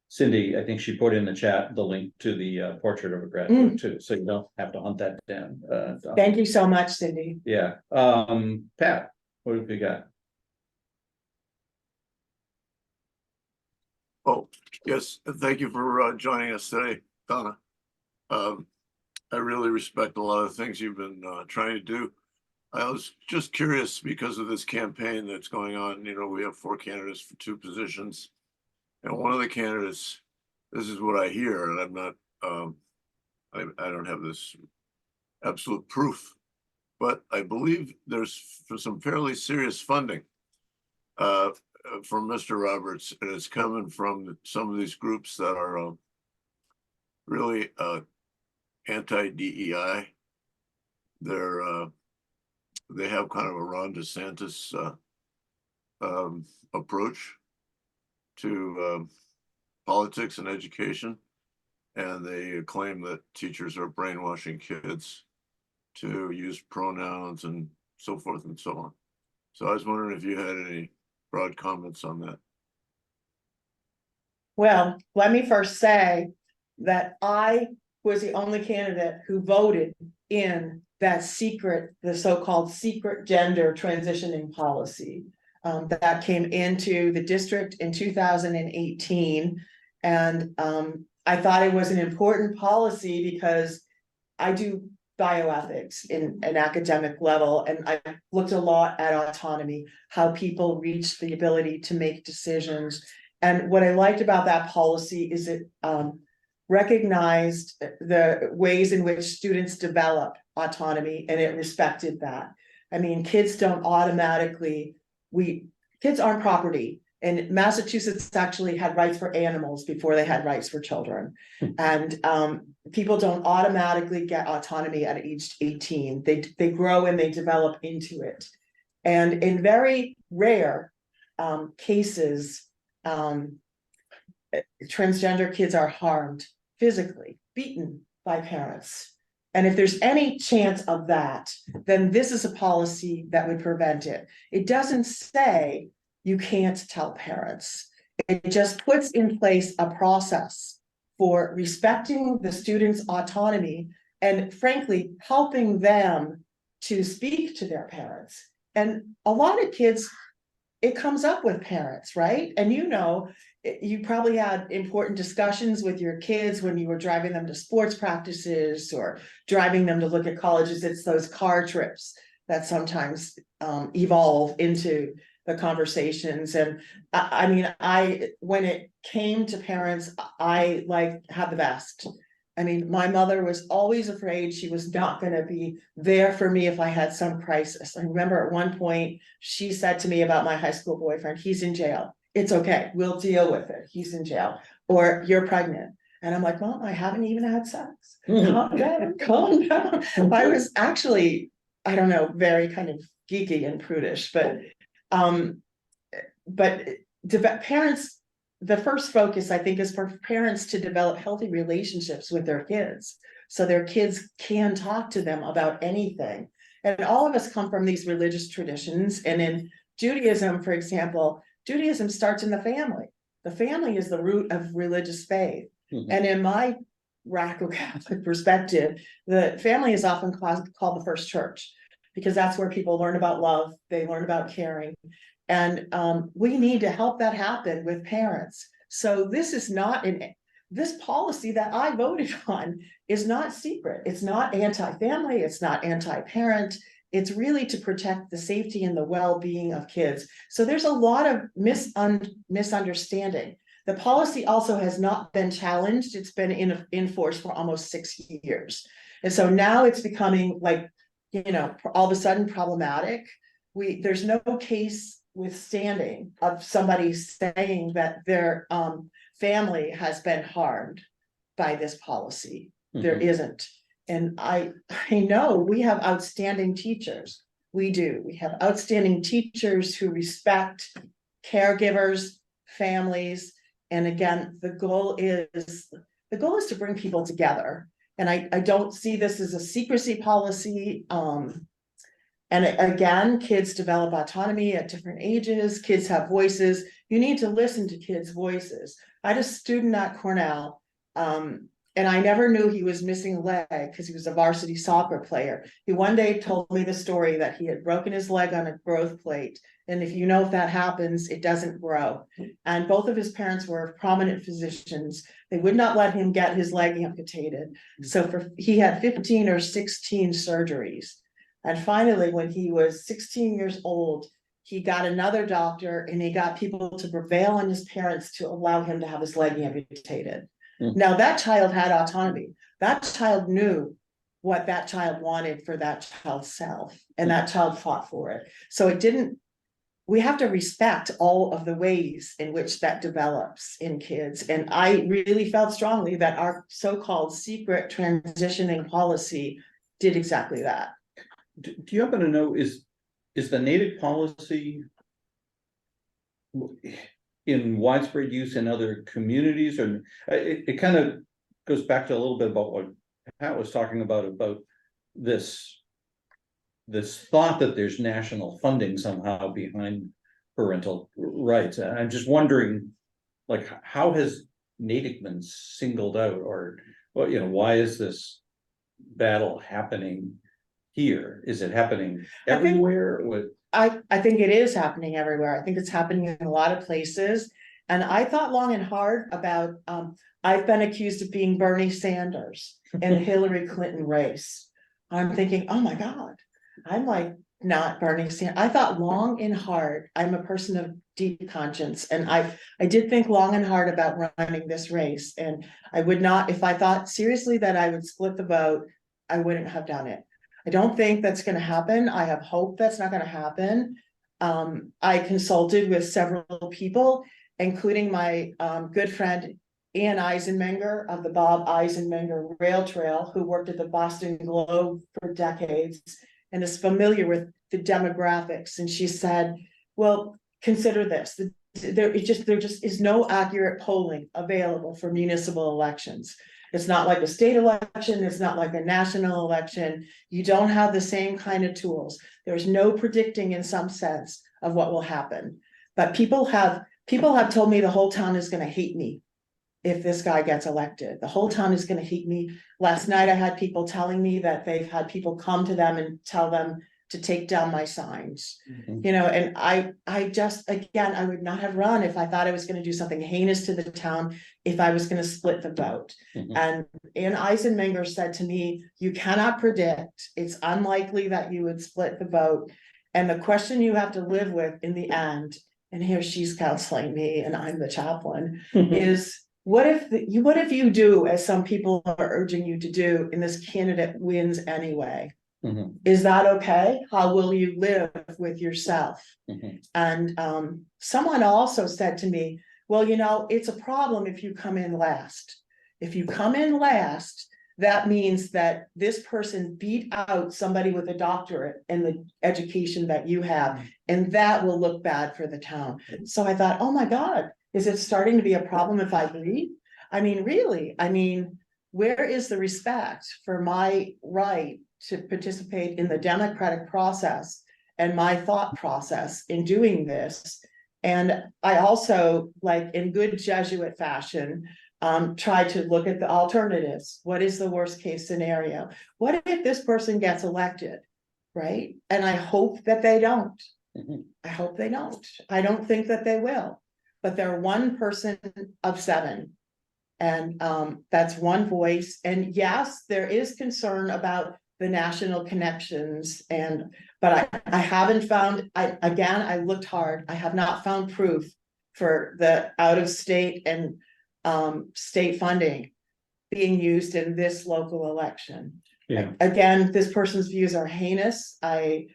Cindy. I think she put in the chat the link to the portrait of a graduate too, so you don't have to hunt that down. Thank you so much, Cindy. Yeah, Pat, what have you got? Oh, yes, thank you for joining us today, Donna. I really respect a lot of things you've been trying to do. I was just curious because of this campaign that's going on. You know, we have 4 candidates for 2 positions. And one of the candidates, this is what I hear, and I'm not, I don't have this absolute proof, but I believe there's some fairly serious funding from Mr. Roberts, and it's coming from some of these groups that are really anti-DEI. They have kind of a Ron DeSantis approach to politics and education, and they claim that teachers are brainwashing kids to use pronouns and so forth and so on. So I was wondering if you had any broad comments on that. Well, let me first say that I was the only candidate who voted in that secret, the so-called secret gender transitioning policy that came into the district in 2018. And I thought it was an important policy because I do bioethics in an academic level, and I looked a lot at autonomy, how people reach the ability to make decisions. And what I liked about that policy is it recognized the ways in which students develop autonomy, and it respected that. I mean, kids aren't property. And Massachusetts actually had rights for animals before they had rights for children. And people don't automatically get autonomy at age 18. They grow and they develop into it. And in very rare cases, transgender kids are harmed physically, beaten by parents. And if there's any chance of that, then this is a policy that would prevent it. It doesn't say you can't tell parents. It just puts in place a process for respecting the student's autonomy and frankly, helping them to speak to their parents. And a lot of kids, it comes up with parents, right? And you know, you probably had important discussions with your kids when you were driving them to sports practices or driving them to look at colleges. It's those car trips that sometimes evolve into the conversations. And I mean, when it came to parents, I had the best. I mean, my mother was always afraid she was not going to be there for me if I had some crisis. I remember at one point she said to me about my high school boyfriend, he's in jail. It's okay. We'll deal with it. He's in jail. Or you're pregnant. And I'm like, Mom, I haven't even had sex. Calm down, calm down. I was actually, I don't know, very kind of geeky and prudish, but parents, the first focus, I think, is for parents to develop healthy relationships with their kids so their kids can talk to them about anything. And all of us come from these religious traditions. And in Judaism, for example, Judaism starts in the family. The family is the root of religious faith. And in my radical Catholic perspective, the family is often called the first church because that's where people learn about love, they learn about caring. And we need to help that happen with parents. So this is not this policy that I voted on is not secret. It's not anti-family, it's not anti-parent. It's really to protect the safety and the well-being of kids. So there's a lot of misunderstanding. The policy also has not been challenged. It's been in force for almost 6 years. And so now it's becoming like, you know, all of a sudden problematic. There's no case withstanding of somebody saying that their family has been harmed by this policy. There isn't. And I know we have outstanding teachers. We do. We have outstanding teachers who respect caregivers, families, And again, the goal is to bring people together. And I don't see this as a secrecy policy. And again, kids develop autonomy at different ages. Kids have voices. You need to listen to kids' voices. I had a student at Cornell, and I never knew he was missing a leg because he was a varsity soccer player. He one day told me the story that he had broken his leg on a growth plate. And if you know if that happens, it doesn't grow. And both of his parents were prominent physicians. They would not let him get his leg amputated. So he had 15 or 16 surgeries. And finally, when he was 16 years old, he got another doctor and he got people to prevail on his parents to allow him to have his leg amputated. Now that child had autonomy. That child knew what that child wanted for that child's self, and that child fought for it. So we have to respect all of the ways in which that develops in kids. And I really felt strongly that our so-called secret transitioning policy did exactly that. Do you happen to know, is the Natick policy in widespread use in other communities? Or it kind of goes back to a little bit about what Pat was talking about this thought that there's national funding somehow behind parental rights. And I'm just wondering, like, how has Natick been singled out, or why is this battle happening here? Is it happening everywhere? I think it is happening everywhere. I think it's happening in a lot of places. And I thought long and hard about, I've been accused of being Bernie Sanders in the Hillary Clinton race. I'm thinking, oh my God, I'm like not Bernie Sanders. I thought long and hard. I'm a person of deep conscience. And I did think long and hard about running this race. And I would not, if I thought seriously that I would split the vote, I wouldn't have done it. I don't think that's going to happen. I have hope that's not going to happen. I consulted with several people, including my good friend Ann Eisenmenger of the Bob Eisenmenger Rail Trail, who worked at the Boston Globe for decades and is familiar with the demographics. And she said, well, consider this. There just is no accurate polling available for municipal elections. It's not like a state election. It's not like a national election. You don't have the same kind of tools. There's no predicting in some sense of what will happen. But people have told me the whole town is going to hate me if this guy gets elected. The whole town is going to hate me. Last night, I had people telling me that they've had people come to them and tell them to take down my signs, and I just, again, I would not have run if I thought I was going to do something heinous to the town, if I was going to split the vote. And Ann Eisenmenger said to me, you cannot predict. It's unlikely that you would split the vote. And the question you have to live with in the end, and here she's counseling me and I'm the chaplain, is what if you do, as some people are urging you to do, and this candidate wins anyway? Is that okay? How will you live with yourself? And someone also said to me, well, it's a problem if you come in last. If you come in last, that means that this person beat out somebody with a doctorate and the education that you have, and that will look bad for the town. So I thought, oh my God, is it starting to be a problem if I leave? I mean, really, where is the respect for my right to participate in the democratic process and my thought process in doing this? And I also, like in good Jesuit fashion, try to look at the alternatives. What is the worst case scenario? What if this person gets elected, right? And I hope that they don't. I hope they don't. I don't think that they will. But they're one person of 7. And that's one voice. And yes, there is concern about the national connections, but I haven't found, I looked hard, I have not found proof for the out of state and state funding being used in this local election. Again, this person's views are heinous. I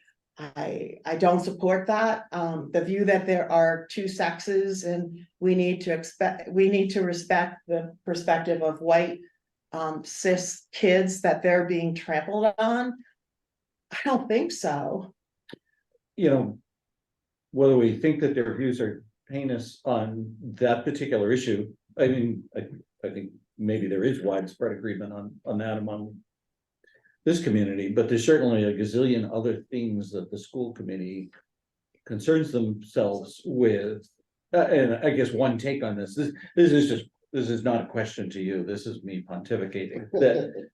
don't support that. The view that there are 2 sexes and we need to respect the perspective of white cis kids, that they're being trampled on. I don't think so. Whether we think that their views are heinous on that particular issue. I mean, I think maybe there is widespread agreement on that among this community, but there's certainly a gazillion other things that the school committee concerns themselves with. And I guess one take on this is not a question to you. This is me pontificating that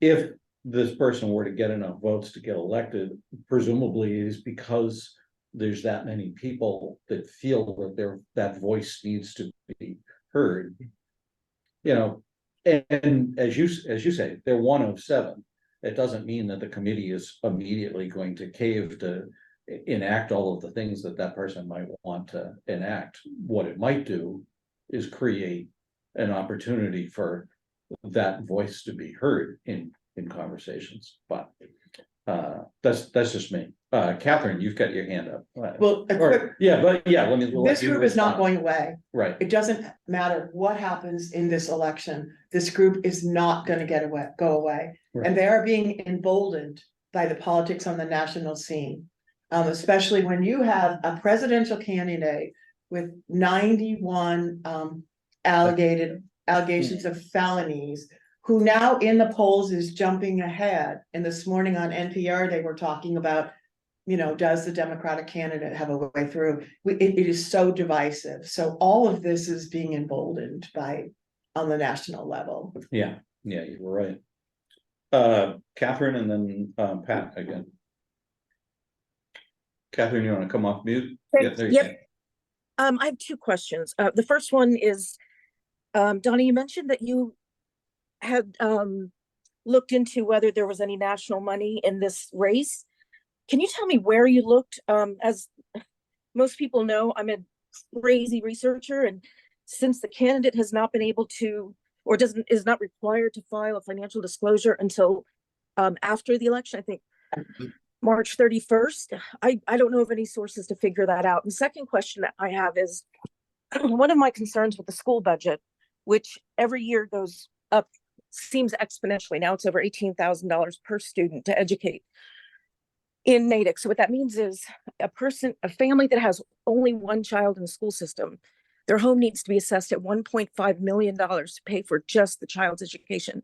if this person were to get enough votes to get elected, presumably it is because there's that many people that feel that that voice needs to be heard. You know, and as you say, they're one of 7. It doesn't mean that the committee is immediately going to cave to enact all of the things that person might want to enact. What it might do is create an opportunity for that voice to be heard in conversations, but that's just me. Catherine, you've got your hand up. Well, a quick- let me. This group is not going away. Right. It doesn't matter what happens in this election. This group is not going to go away. Right. And they are being emboldened by the politics on the national scene. Especially when you have a presidential candidate with 91 allegations of felonies, who now in the polls is jumping ahead. And this morning on NPR, they were talking about, you know, does the Democratic candidate have a way through? It is so divisive. So all of this is being emboldened on the national level. Yeah, you were right. Catherine and then Pat again. Catherine, you want to come off mute? Yep. I have 2 questions. The first one is, Donna, you mentioned that you had looked into whether there was any national money in this race. Can you tell me where you looked? As most people know, I'm a crazy researcher, and since the candidate has not been able to, or is not required to file a financial disclosure until after the election, I think March 31st, I don't know of any sources to figure that out. And the second question that I have is, one of my concerns with the school budget, which every year goes up, seems exponentially. Now it's over $18,000 per student to educate in Natick. So what that means is a family that has only one child in the school system, their home needs to be assessed at $1.5 million to pay for just the child's education.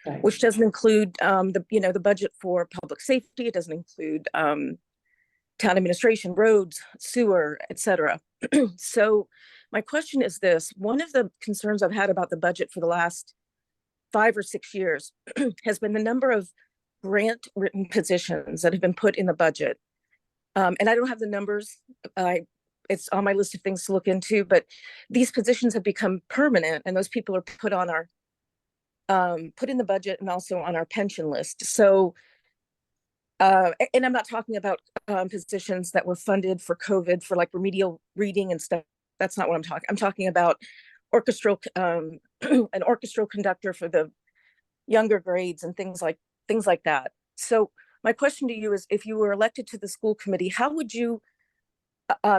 Right. Which doesn't include the budget for public safety. It doesn't include town administration, roads, sewer, etc. So my question is this: one of the concerns I've had about the budget for the last 5 or 6 years has been the number of grant written positions that have been put in the budget. And I don't have the numbers. It's on my list of things to look into, but these positions have become permanent, and those people are put on our put in the budget and also on our pension list. So, and I'm not talking about positions that were funded for COVID for like remedial reading and stuff. That's not what I'm talking. I'm talking about orchestral, an orchestral conductor for the younger grades and things like that. So my question to you is, if you were elected to the school committee, how would you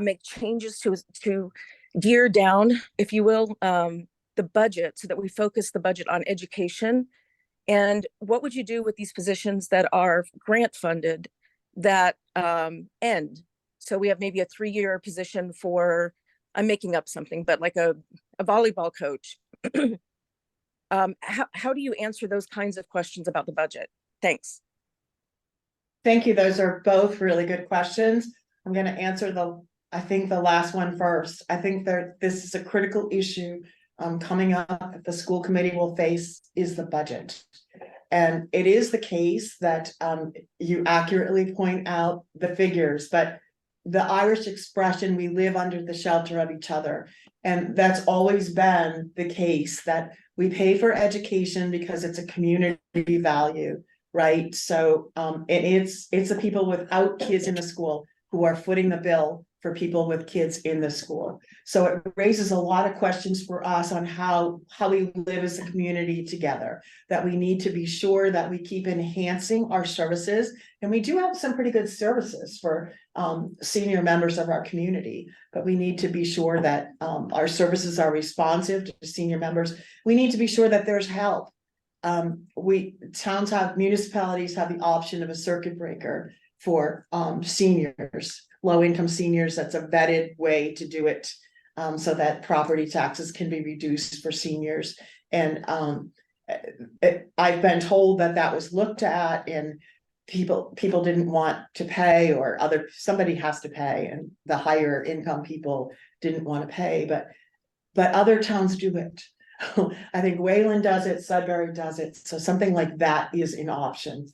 make changes to gear down, if you will, the budget so that we focus the budget on education? And what would you do with these positions that are grant funded that end? So we have maybe a 3-year position for, I'm making up something, but like a volleyball coach. How do you answer those kinds of questions about the budget? Thanks. Thank you. Those are both really good questions. I'm going to answer I think the last one first. I think this is a critical issue coming up that the school committee will face is the budget. And it is the case that you accurately point out the figures, but the Irish expression, we live under the shelter of each other. And that's always been the case, that we pay for education because it's a community value, right? So it's the people without kids in the school who are footing the bill for people with kids in the school. So it raises a lot of questions for us on how we live as a community together, that we need to be sure that we keep enhancing our services. And we do have some pretty good services for senior members of our community, but we need to be sure that our services are responsive to senior members. We need to be sure that there's help. Municipalities have the option of a circuit breaker for seniors. low-income seniors, that's a vetted way to do it. So that property taxes can be reduced for seniors. And I've been told that that was looked at and people didn't want to pay, or somebody has to pay, and the higher income people didn't want to pay, but other towns do it. I think Wayland does it, Sudbury does it. So something like that is an option.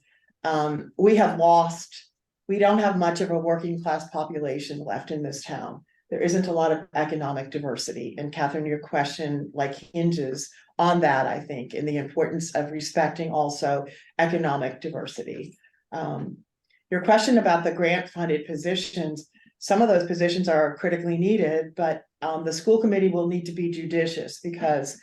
We don't have much of a working class population left in this town. There isn't a lot of economic diversity. And Catherine, your question like hinges on that, I think, in the importance of respecting also economic diversity. Your question about the grant funded positions, some of those positions are critically needed, but the school committee will need to be judicious, because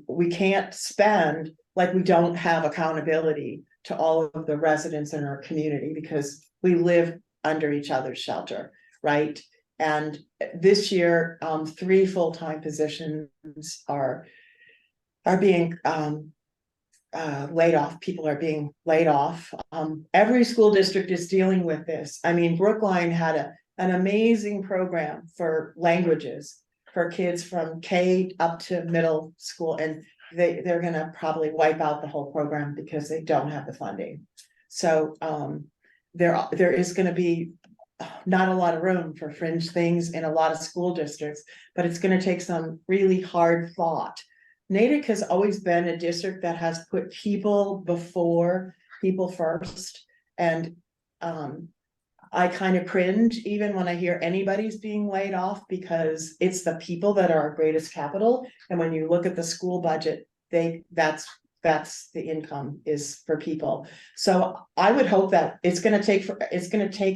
we can't spend like we don't have accountability to all of the residents in our community, because we live under each other's shelter, right? And this year, 3 full-time positions are being laid off. People are being laid off. Every school district is dealing with this. I mean, Brookline had an amazing program for languages for kids from K up to middle school, and they're gonna probably wipe out the whole program because they don't have the funding. So there is gonna be not a lot of room for fringe things in a lot of school districts, but it's gonna take some really hard thought. Natick has always been a district that has put people before people first. And I kind of cringe even when I hear anybody's being laid off, because it's the people that are our greatest capital. And when you look at the school budget, that's the income is for people. So I would hope that it's gonna take,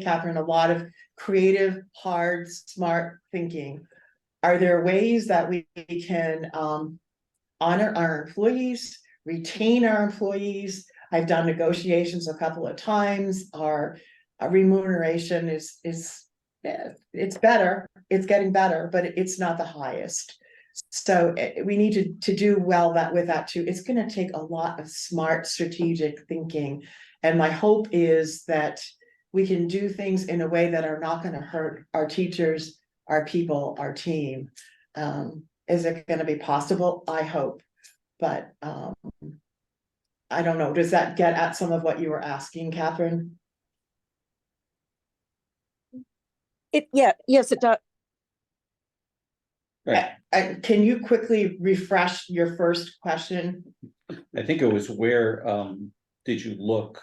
Catherine, a lot of creative, hard, smart thinking. Are there ways that we can honor our employees, retain our employees? I've done negotiations a couple of times. Our remuneration is it's better, it's getting better, but it's not the highest. So we need to do well with that too. It's going to take a lot of smart strategic thinking. And my hope is that we can do things in a way that are not going to hurt our teachers, our people, our team. Is it going to be possible? I hope, but I don't know. Does that get at some of what you were asking, Catherine? Yes, it does. Right. Can you quickly refresh your first question? I think it was where did you look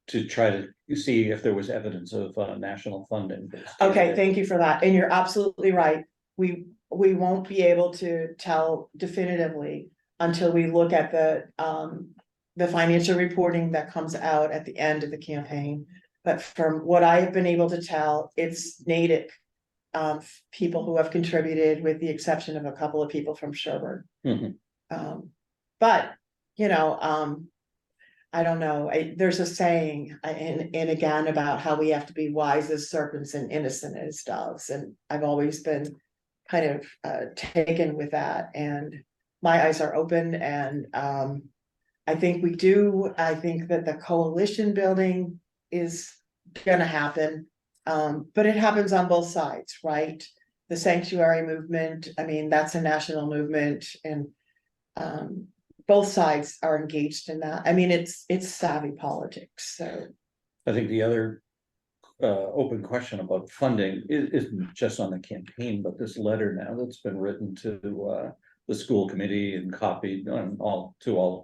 to try to see if there was evidence of national funding? Okay, thank you for that. And you're absolutely right. We won't be able to tell definitively until we look at the financial reporting that comes out at the end of the campaign. But from what I have been able to tell, it's Natick people who have contributed, with the exception of a couple of people from Sherburne. But you know, I don't know. There's a saying, and again, about how we have to be wise as serpents and innocent as doves. And I've always been kind of taken with that. And my eyes are open. And I think we do. I think that the coalition building is gonna happen. But it happens on both sides, right? The sanctuary movement, I mean, that's a national movement, and both sides are engaged in that. I mean, it's savvy politics. So I think the other open question about funding isn't just on the campaign, but this letter now that's been written to the school committee and copied on all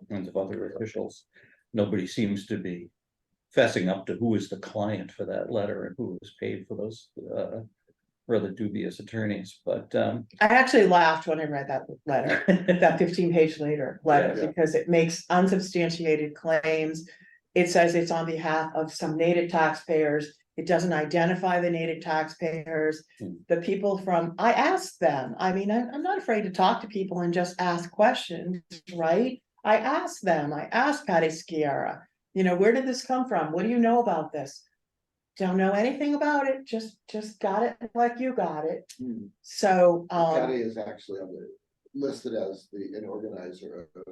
kinds of other officials. Nobody seems to be fessing up to who is the client for that letter and who was paid for those rather dubious attorneys. But I actually laughed when I read that letter, that 15-page letter, because it makes unsubstantiated claims. It says it's on behalf of some Natick taxpayers. It doesn't identify the Natick taxpayers. The people from, I asked them, I mean, I'm not afraid to talk to people and just ask questions, right? I asked them, I asked Patty Sciarra, you know, where did this come from? What do you know about this? Don't know anything about it. Just got it like you got it. So Patty is actually on listed as an organizer of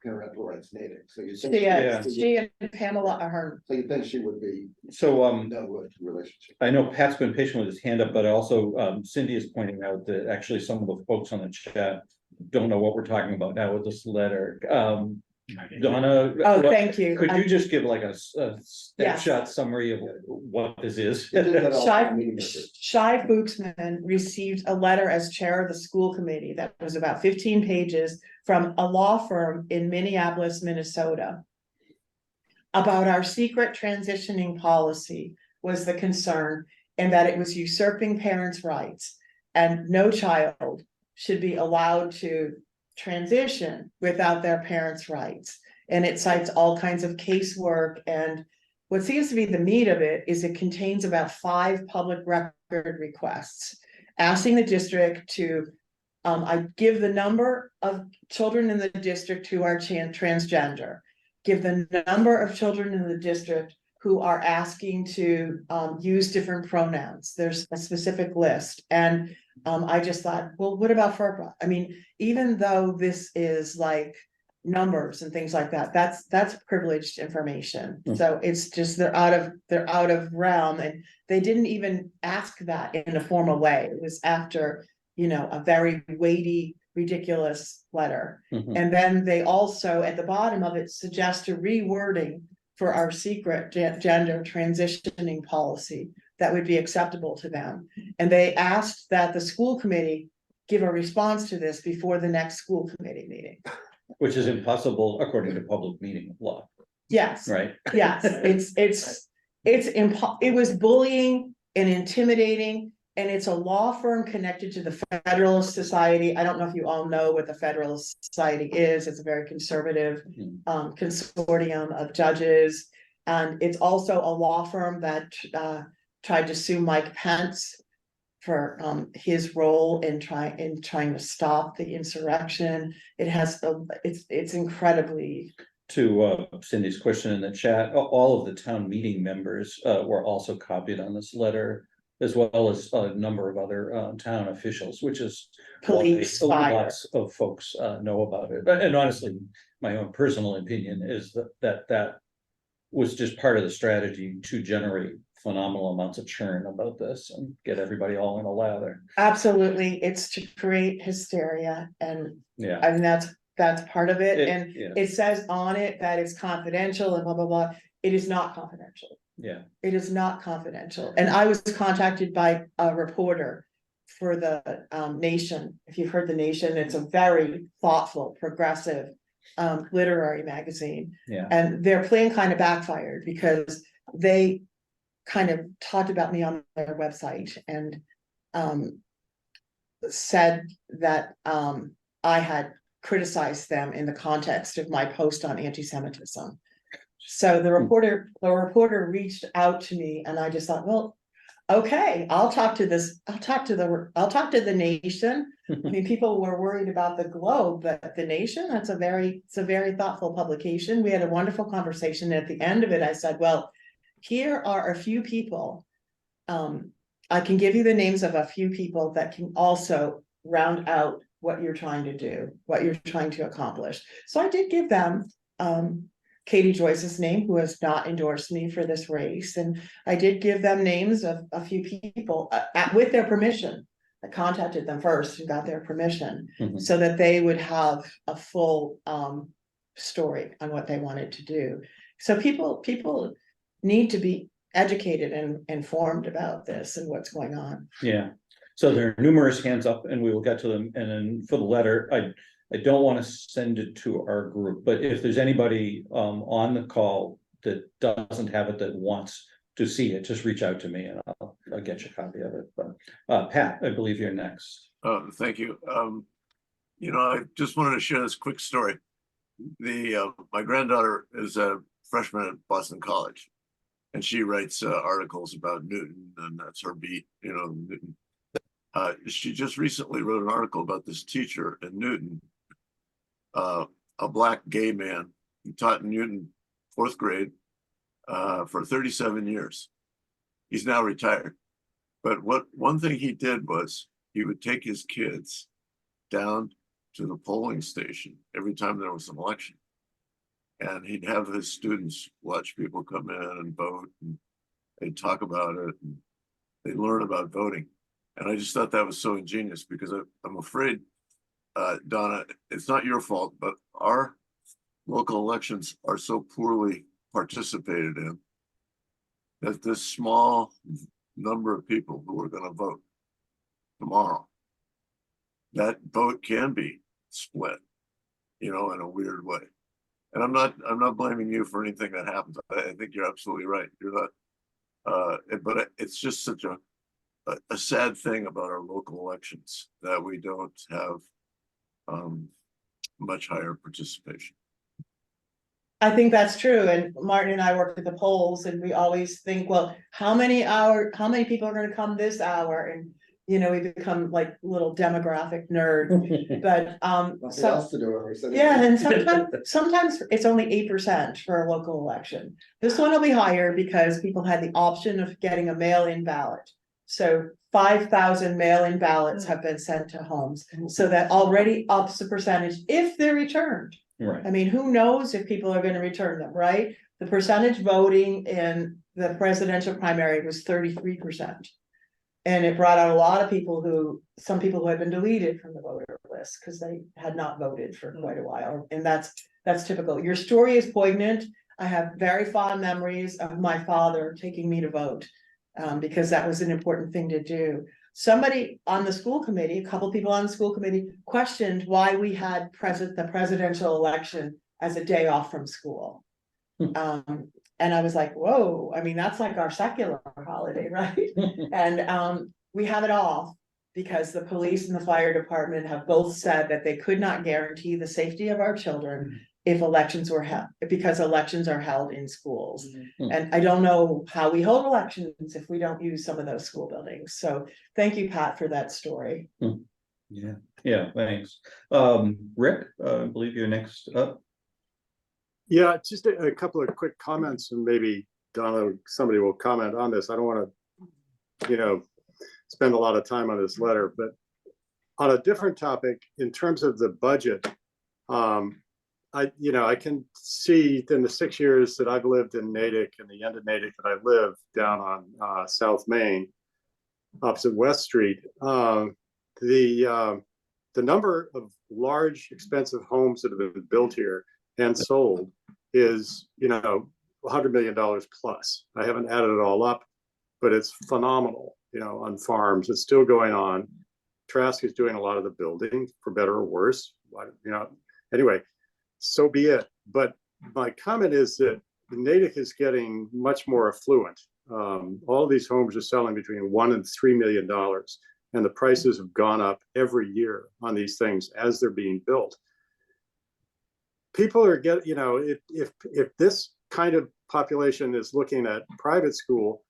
parental rights Natick, so you She, think. Yeah. she and Pamela are her. So you think she would be, So, no relationship? I know Pat's been patient with his hand up, but also, Cindy is pointing out that actually some of the folks on the chat don't know what we're talking about now with this letter. Donna. Oh, thank you. Could you just give like a Yes. snapshot summary of what this is? Shai Fuchsman received a letter as chair of the school committee that was about 15 pages from a law firm in Minneapolis, Minnesota. About our secret transitioning policy was the concern, and that it was usurping parents' rights, and no child should be allowed to transition without their parents' rights. And it cites all kinds of casework, and what seems to be the meat of it is it contains about 5 public record requests asking the district to I give the number of children in the district who are transgender, give the number of children in the district who are asking to use different pronouns. There's a specific list. And I just thought, well, what about FERPA? I mean, even though this is like numbers and things like that, that's privileged information. So it's just they're out of realm, and they didn't even ask that in a formal way. It was after, a very weighty, ridiculous letter. And then they also at the bottom of it suggest a rewording for our secret gender transitioning policy that would be acceptable to them. And they asked that the school committee give a response to this before the next school committee meeting. Which is impossible according to public meeting law. Yes. Right. Yes, it was bullying and intimidating, and it's a law firm connected to the Federalist Society. I don't know if you all know what the Federalist Society is. It's a very conservative consortium of judges. And it's also a law firm that tried to sue Mike Pence for his role in trying to stop the insurrection. It's incredibly. To Cindy's question in the chat, all of the town meeting members were also copied on this letter, as well as a number of other town officials, which is Police, why fire. lots of folks know about it. And honestly, my own personal opinion is that was just part of the strategy to generate phenomenal amounts of churn about this and get everybody all in a lather. Absolutely, it's to create hysteria, and Yeah. I mean, that's part of it, and yeah. it says on it that it's confidential and blah, blah, blah. It is not confidential. Yeah. It is not confidential. And I was contacted by a reporter for the Nation. If you've heard the Nation, it's a very thoughtful, progressive literary magazine. Yeah. And their plan kind of backfired because they kind of talked about me on their website and said that I had criticized them in the context of my post on anti-Semitism. So the reporter reached out to me, and I just thought, well, okay, I'll talk to the Nation. I mean, people were worried about the Globe, but the Nation, it's a very thoughtful publication. We had a wonderful conversation. At the end of it, I said, well, here are a few people. I can give you the names of a few people that can also round out what you're trying to do, what you're trying to accomplish. So I did give them Katie Joyce's name, who has not endorsed me for this race. And I did give them names of a few people with their permission. I contacted them first and got their permission so that they would have a full story on what they wanted to do. So people need to be educated and informed about this and what's going on. Yeah. So there are numerous hands up and we will get to them. And then for the letter, I don't want to send it to our group, but if there's anybody on the call that doesn't have it that wants to see it, just reach out to me and I'll get you a copy of it. But Pat, I believe you're next. Thank you. I just wanted to share this quick story. My granddaughter is a freshman at Boston College, and she writes articles about Newton, and that's her beat, Newton. She just recently wrote an article about this teacher in Newton, a Black gay man who taught in Newton 4th grade for 37 years. He's now retired. But one thing he did was he would take his kids down to the polling station every time there was an election. And he'd have his students watch people come in and vote, and they'd talk about it, and they learn about voting. And I just thought that was so ingenious, because I'm afraid, Donna, it's not your fault, but our local elections are so poorly participated in that this small number of people who are going to vote tomorrow, that vote can be split, in a weird way. And I'm not blaming you for anything that happens. I think you're absolutely right. You're not, but it's just such a sad thing about our local elections that we don't have much higher participation. I think that's true. And Martin and I work at the polls, and we always think, well, how many people are going to come this hour? And, we become like little demographic nerds, but, Nothing else to do over Sunday. yeah, and sometimes it's only 8% for a local election. This one will be higher because people had the option of getting a mail-in ballot. So 5,000 mail-in ballots have been sent to homes. So that already ups the percentage if they're returned. Right. I mean, who knows if people are going to return them, right? The percentage voting in the presidential primary was 33%. And it brought out a lot of people some people who had been deleted from the voter list because they had not voted for quite a while. And that's typical. Your story is poignant. I have very fond memories of my father taking me to vote because that was an important thing to do. Somebody on the school committee, a couple people on the school committee, questioned why we had the presidential election as a day off from school. And I was like, whoa, I mean, that's like our secular holiday, right? And we have it off because the police and the fire department have both said that they could not guarantee the safety of our children if elections were held, because elections are held in schools. And I don't know how we hold elections if we don't use some of those school buildings. So thank you, Pat, for that story. Yeah, thanks. Rick, I believe you're next up. Yeah, just a couple of quick comments, and maybe Donna, somebody will comment on this. I don't want to, spend a lot of time on this letter, but on a different topic, in terms of the budget, I can see in the 6 years that I've lived in Natick and the end of Natick that I live down on South Main, opposite West Street, the number of large, expensive homes that have been built here and sold is, $100 million plus. I haven't added it all up, but it's phenomenal, on farms. It's still going on. Trask is doing a lot of the building, for better or worse. Anyway, so be it. But my comment is that Natick is getting much more affluent. All of these homes are selling between $1 and $3 million, and the prices have gone up every year on these things as they're being built. People are if this kind of population is looking at private school,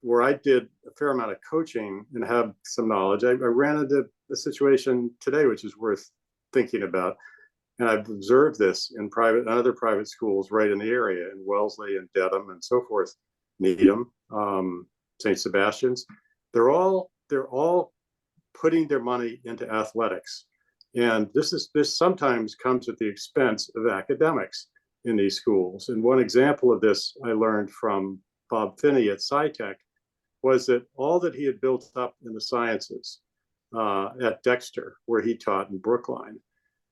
where I did a fair amount of coaching and have some knowledge, I ran into a situation today which is worth thinking about. And I've observed this in other private schools right in the area, in Wellesley and Dedham and so forth, Needham, St. Sebastian's. They're all putting their money into athletics. And this sometimes comes at the expense of academics in these schools. And one example of this I learned from Bob Finney at SciTech was that all that he had built up in the sciences at Dexter, where he taught in Brookline,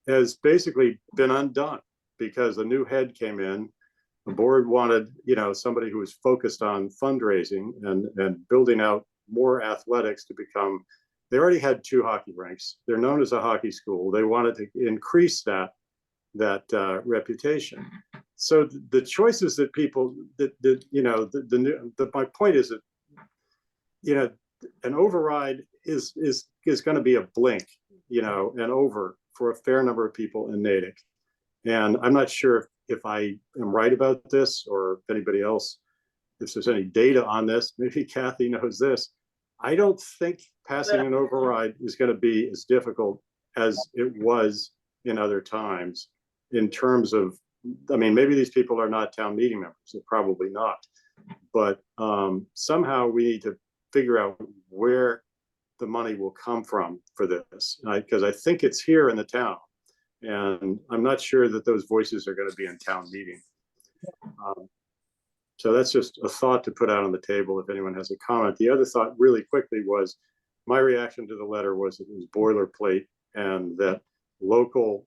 has basically been undone because a new head came in. The board wanted, somebody who was focused on fundraising and building out more athletics to become. They already had 2 hockey rinks. They're known as a hockey school. They wanted to increase that reputation. So the choices that people my point is that an override is going to be a blink, and over for a fair number of people in Natick. And I'm not sure if I am right about this, or if anybody else, if there's any data on this. Maybe Kathy knows this. I don't think passing an override is going to be as difficult as it was in other times, in terms of, maybe these people are not town meeting members. They're probably not. But somehow we need to figure out where the money will come from for this, because I think it's here in the town. And I'm not sure that those voices are going to be in town meeting. So that's just a thought to put out on the table if anyone has a comment. The other thought really quickly was, my reaction to the letter was it was boilerplate, and that local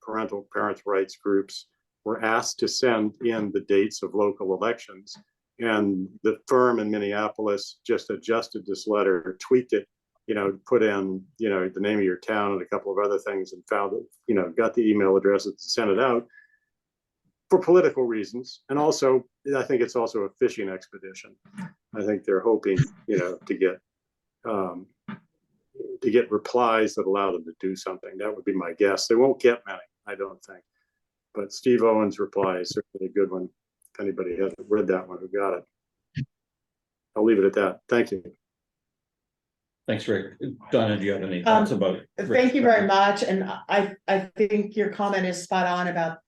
parents' rights groups were asked to send in the dates of local elections. And the firm in Minneapolis just adjusted this letter, tweaked it, put in, the name of your town and a couple of other things, and found it, got the email addresses and sent it out for political reasons. And also, I think it's also a fishing expedition. I think they're hoping, to get replies that allow them to do something. That would be my guess. They won't get many, I don't think. But Steve Owen's reply is certainly a good one. If anybody hasn't read that one, who got it? I'll leave it at that. Thank you. Thanks, Rick. Donna, do you have any thoughts about it? Thank you very much. And I think your comment is spot on about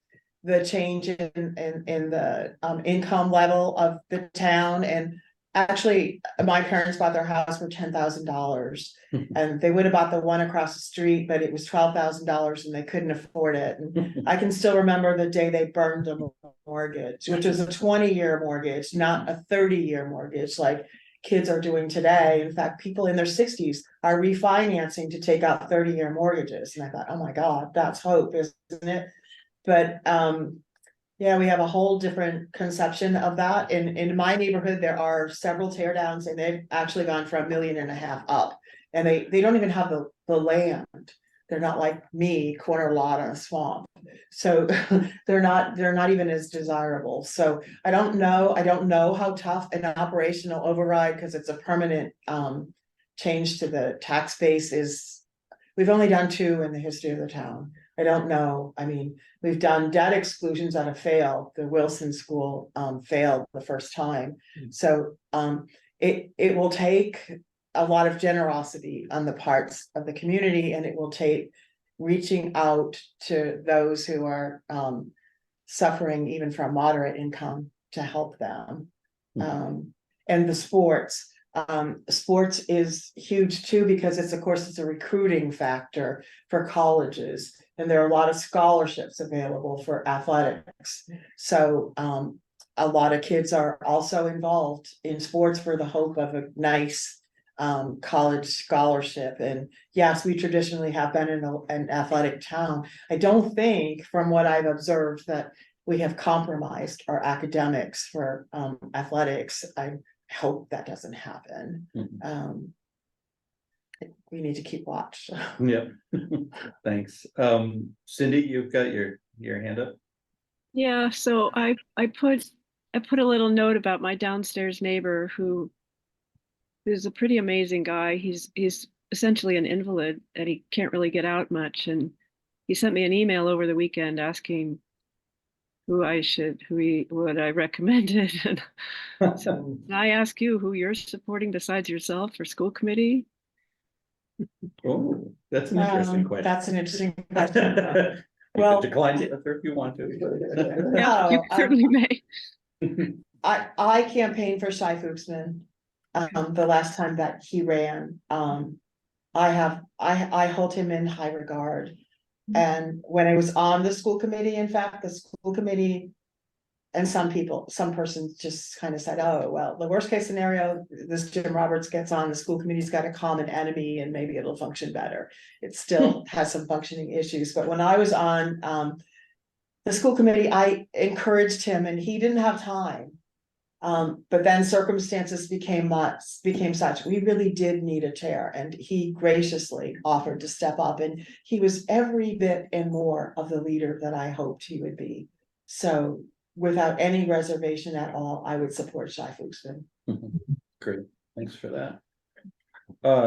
the change in the income level of the town. And actually, my parents bought their house for $10,000, and they would have bought the one across the street, but it was $12,000 and they couldn't afford it. And I can still remember the day they burned a mortgage, which was a 20-year mortgage, not a 30-year mortgage like kids are doing today. In fact, people in their 60s are refinancing to take out 30-year mortgages. And I thought, oh my God, that's hope, isn't it? But yeah, we have a whole different conception of that. In my neighborhood, there are several tear downs, and they've actually gone for $1.5 million up. And they don't even have the land. They're not like me, corner lot on a swamp. So they're not even as desirable. So I don't know how tough an operational override, because it's a permanent change to the tax base is. We've only done 2 in the history of the town. I don't know. I mean, we've done debt exclusions that have failed. The Wilson School failed the first time. So it will take a lot of generosity on the parts of the community, and it will take reaching out to those who are suffering even from moderate income to help them. And the sports is huge too, because it's a recruiting factor for colleges, and there are a lot of scholarships available for athletics. So a lot of kids are also involved in sports for the hope of a nice college scholarship. And yes, we traditionally have been an athletic town. I don't think, from what I've observed, that we have compromised our academics for athletics. I hope that doesn't happen. We need to keep watch. Yeah. Thanks. Cindy, you've got your hand up. Yeah, so I put a little note about my downstairs neighbor who's a pretty amazing guy. He's essentially an invalid, and he can't really get out much. And he sent me an email over the weekend asking what I recommended. And so I ask you who you're supporting besides yourself for school committee. Oh, that's an interesting question. That's an interesting question. Well, decline the answer if you want to. Yeah, you certainly may. I campaigned for Shai Fuchsman the last time that he ran. I hold him in high regard. And when I was on the school committee, in fact, the school committee and some person just kind of said, oh, well, the worst case scenario, this Jim Roberts gets on, the school committee's got a common enemy and maybe it'll function better. It still has some functioning issues. But when I was on the school committee, I encouraged him, and he didn't have time. But then circumstances became such, we really did need a chair, and he graciously offered to step up, and he was every bit and more of the leader that I hoped he would be. So without any reservation at all, I would support Shai Fuchsman. Great, thanks for that.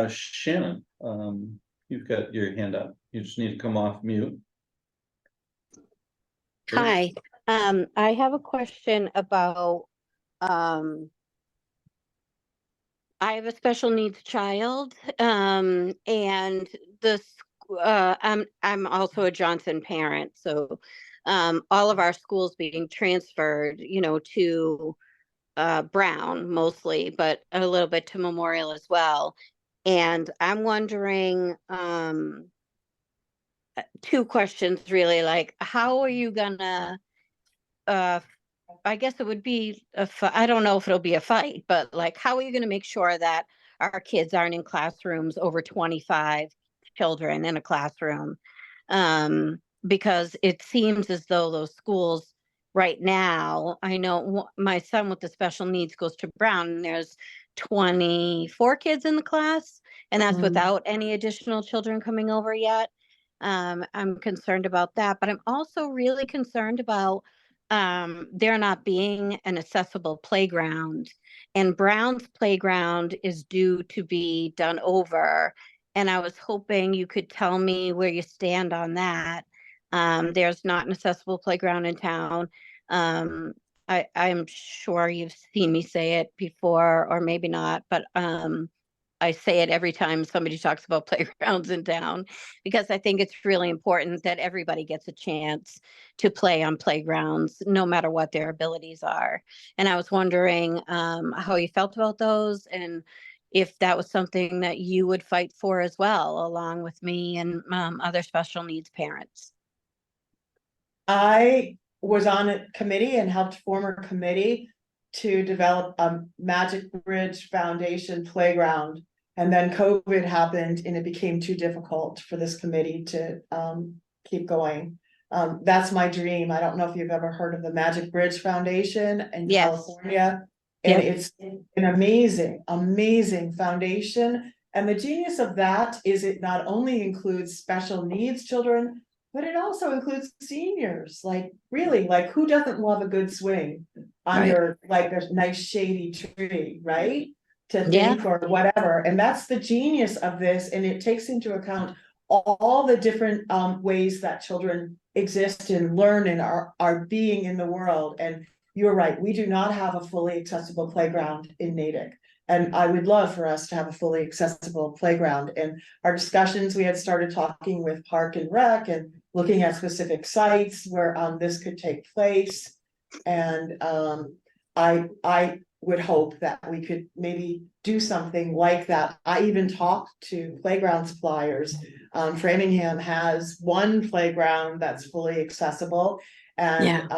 Shannon, you've got your hand up. You just need to come off mute. Hi, I have a question about I have a special needs child, and I'm also a Johnson parent, so all of our schools being transferred, to Brown mostly, but a little bit to Memorial as well. And I'm wondering, two questions really, like, how are you gonna, I guess it would be I don't know if it'll be a fight, but like, how are you gonna make sure that our kids aren't in classrooms over 25 children in a classroom? Because it seems as though those schools right now, I know my son with the special needs goes to Brown, and there's 24 kids in the class, and that's without any additional children coming over yet. I'm concerned about that, but I'm also really concerned about there not being an accessible playground. And Brown's playground is due to be done over. And I was hoping you could tell me where you stand on that. There's not an accessible playground in town. I'm sure you've seen me say it before, or maybe not, but I say it every time somebody talks about playgrounds in town, because I think it's really important that everybody gets a chance to play on playgrounds, no matter what their abilities are. And I was wondering how you felt about those, and if that was something that you would fight for as well, along with me and other special needs parents. I was on a committee and helped form a committee to develop a Magic Bridge Foundation playground. And then COVID happened and it became too difficult for this committee to keep going. That's my dream. I don't know if you've ever heard of the Magic Bridge Foundation in California. And it's an amazing foundation. And the genius of that is it not only includes special needs children, but it also includes seniors. Like, really, like, who doesn't love a good swing under like a nice shady tree, right? To think or whatever. And that's the genius of this. And it takes into account all the different ways that children exist and learn and are being in the world. And you're right, we do not have a fully accessible playground in Natick. And I would love for us to have a fully accessible playground. And our discussions, we had started talking with Park and Rec and looking at specific sites where this could take place. And I would hope that we could maybe do something like that. I even talked to playground suppliers. Framingham has one playground that's fully accessible. And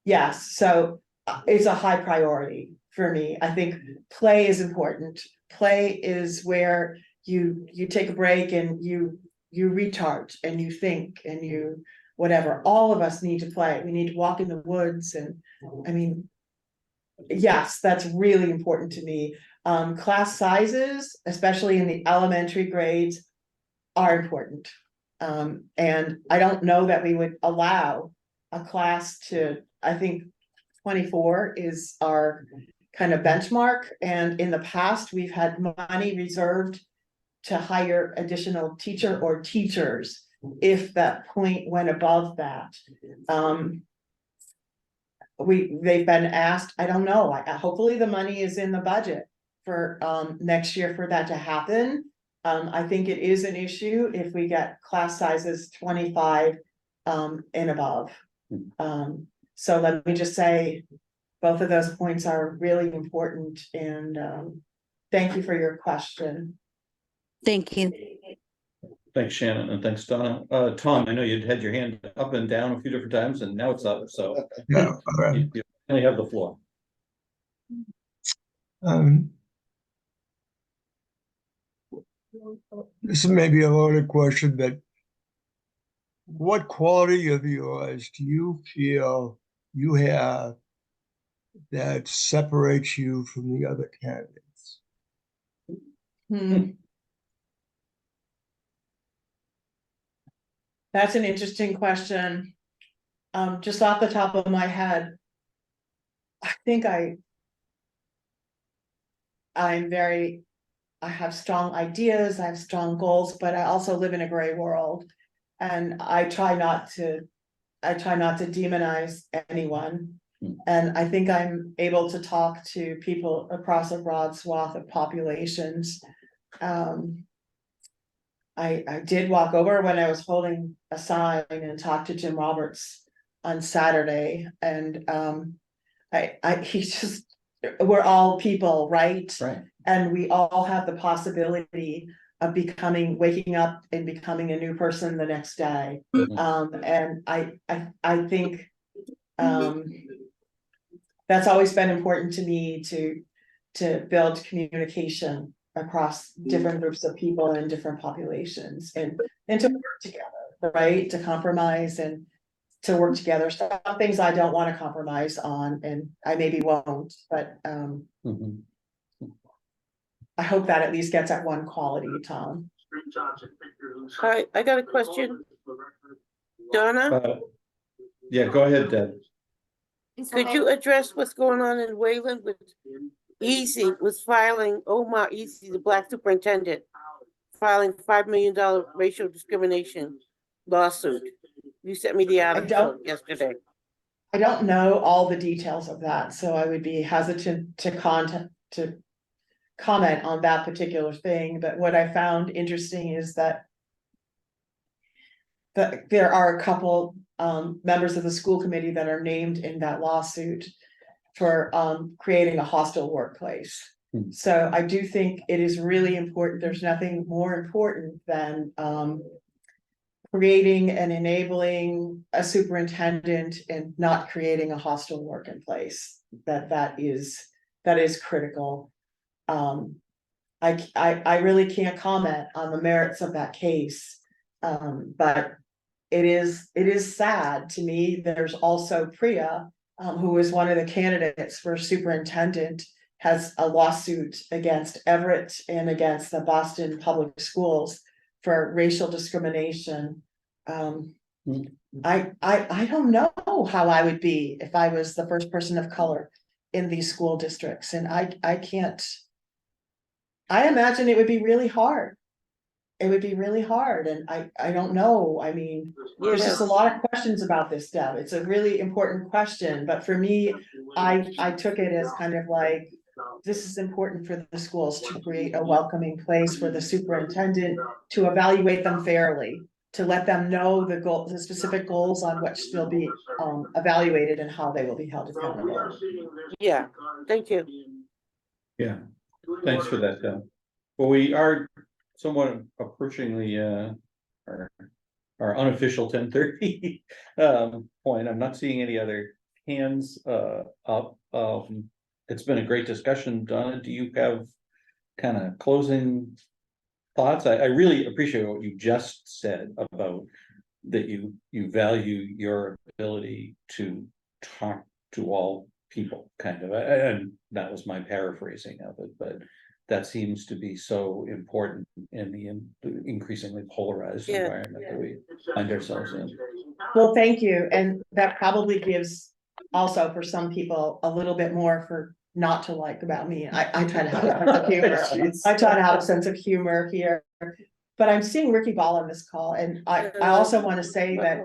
yes, so it's a high priority for me. I think play is important. Play is where you take a break and you recharge and you think and you whatever. All of us need to play. We need to walk in the woods. And I mean, yes, that's really important to me. Class sizes, especially in the elementary grades, are important. And I don't know that we would allow a class to, I think 24 is our kind of benchmark. And in the past, we've had money reserved to hire additional teacher or teachers if that point went above that. They've been asked, I don't know, hopefully the money is in the budget for next year for that to happen. I think it is an issue if we get class sizes 25 and above. So let me just say, both of those points are really important, and thank you for your question. Thank you. Thanks, Shannon, and thanks, Donna. Tom, I know you'd had your hand up and down a few different times, and now it's up, so Yeah, you have the floor. This may be a loaded question, but what quality of yours do you feel you have that separates you from the other candidates? That's an interesting question. Just off the top of my head, I think I have strong ideas, I have strong goals, but I also live in a gray world. And I try not to demonize anyone. And I think I'm able to talk to people across a broad swath of populations. I did walk over when I was holding a sign and talked to Jim Roberts on Saturday. And he just we're all people, right? Right. And we all have the possibility of waking up and becoming a new person the next day. And I think, that's always been important to me to build communication across different groups of people and different populations and to work together, right? To compromise and to work together. Some things I don't want to compromise on, and I maybe won't, but I hope that at least gets at one quality, Tom. Hi, I got a question. Donna, Yeah, go ahead, Deb. could you address what's going on in Wayland with Easy was filing, Omar Easy, the black superintendent, filing $5 million racial discrimination lawsuit? You sent me the article yesterday. I don't know all the details of that, so I would be hesitant to comment on that particular thing. But what I found interesting is that there are a couple members of the school committee that are named in that lawsuit for creating a hostile workplace. So I do think it is really important. There's nothing more important than creating and enabling a superintendent and not creating a hostile workplace. That is critical. I really can't comment on the merits of that case, but it is sad to me. There's also Priya, who is one of the candidates for superintendent, has a lawsuit against Everett and against the Boston Public Schools for racial discrimination. I don't know how I would be if I was the first person of color in these school districts, and I can't. I imagine it would be really hard. It would be really hard, and I don't know. I mean, there's just a lot of questions about this, Deb. It's a really important question, but for me, I took it as kind of like, this is important for the schools to create a welcoming place for the superintendent to evaluate them fairly, to let them know the specific goals on which they'll be evaluated and how they will be held accountable. Yeah, thank you. Yeah, thanks for that, Deb. Well, we are somewhat approaching the our unofficial 10:30 point. I'm not seeing any other hands up. It's been a great discussion. Donna, do you have kind of closing thoughts? I really appreciate what you just said about that you value your ability to talk to all people, kind of, and that was my paraphrasing of it, but that seems to be so important in the increasingly polarized environment that we find ourselves in. Well, thank you. And that probably gives also for some people a little bit more for not to like about me. I try to have a sense of humor. I try to have a sense of humor here. But I'm seeing Ricky Ball on this call, and I also want to say that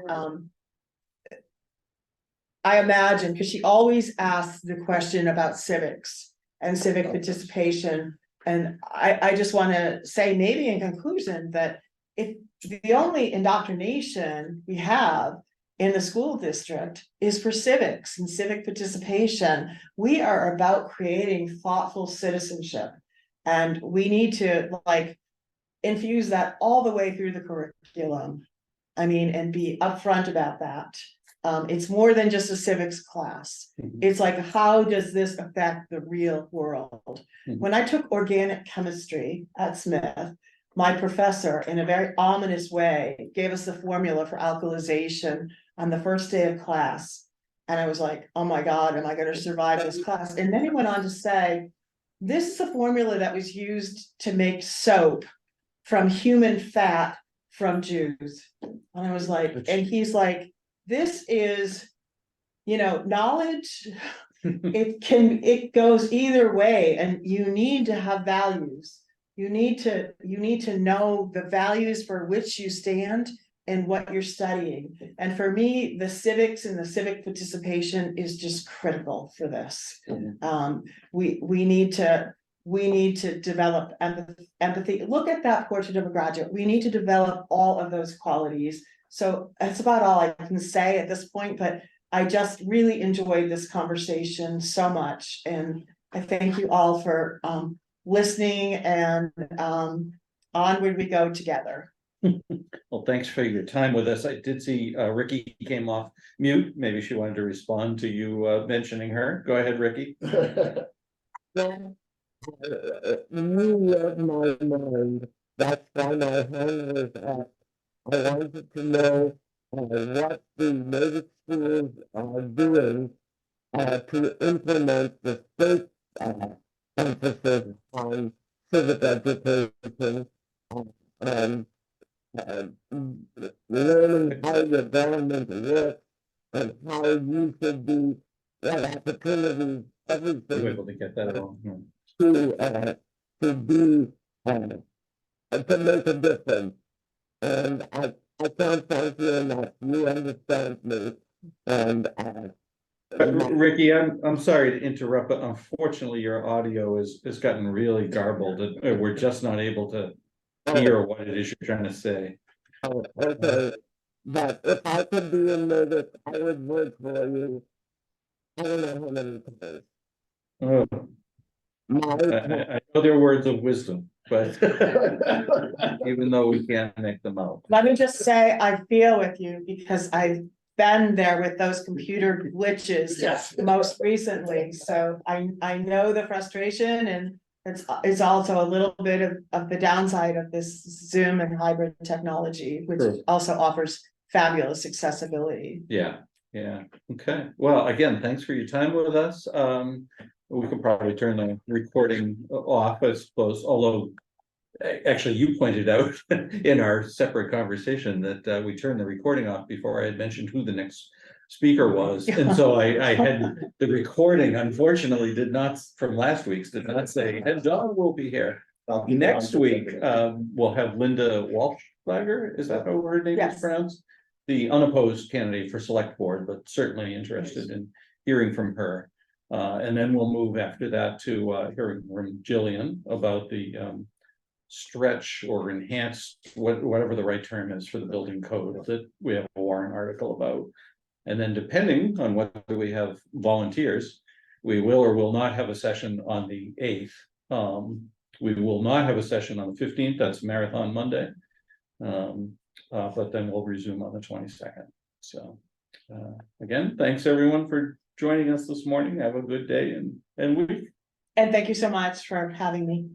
I imagine, because she always asks the question about civics and civic participation. And I just want to say, maybe in conclusion, that if the only indoctrination we have in the school district is for civics and civic participation, we are about creating thoughtful citizenship. And we need to infuse that all the way through the curriculum. I mean, and be upfront about that. It's more than just a civics class. It's like, how does this affect the real world? When I took organic chemistry at Smith, my professor, in a very ominous way, gave us the formula for alkalization on the first day of class. And I was like, oh my God, am I going to survive this class? And then he went on to say, this is a formula that was used to make soap from human fat from Jews. And I was like, and he's like, this is, knowledge. It goes either way, and you need to have values. You need to know the values for which you stand and what you're studying. And for me, the civics and the civic participation is just critical for this. We need to develop empathy. Look at that portrait of a graduate. We need to develop all of those qualities. So that's about all I can say at this point, but I just really enjoyed this conversation so much. And I thank you all for listening, and onward we go together. Well, thanks for your time with us. I did see Ricky came off mute. Maybe she wanted to respond to you mentioning her. Go ahead, Ricky. You read my mind. That's why my hand was up. I wanted to know what the native schools are doing to implement the state emphasis on civic education and learning how the government works and how you should be opportunities, everything. You're able to get that at all. To be to make a difference. And I can't thank you enough. You understand me. And Ricky, I'm sorry to interrupt, but unfortunately your audio has gotten really garbled. We're just not able to hear what it is you're trying to say. Okay. But if I could be in there, I would work for you. I don't know how many times. Oh. I know they're words of wisdom, but even though we can't make them out. Let me just say, I feel with you because I've been there with those computer glitches. Yes. Most recently, so I know the frustration, and it's also a little bit of the downside of this Zoom and hybrid technology, which Sure. also offers fabulous accessibility. Yeah, okay. Well, again, thanks for your time with us. We could probably turn the recording off, I suppose, although actually you pointed out in our separate conversation that we turned the recording off before I had mentioned who the next speaker was. And so I had the recording, unfortunately, did not, from last week's, did not say, and Donna will be here. Next week, we'll have Linda Walshberger, is that how her name is pronounced? The unopposed candidate for select board, but certainly interested in hearing from her. And then we'll move after that to hearing from Jillian about the stretch or enhanced, whatever the right term is for the building code that we have a warrant article about. And then depending on whether we have volunteers, we will or will not have a session on the 8th. We will not have a session on the 15th, that's Marathon Monday. But then we'll resume on the 22nd. So again, thanks everyone for joining us this morning. Have a good day and week. And thank you so much for having me.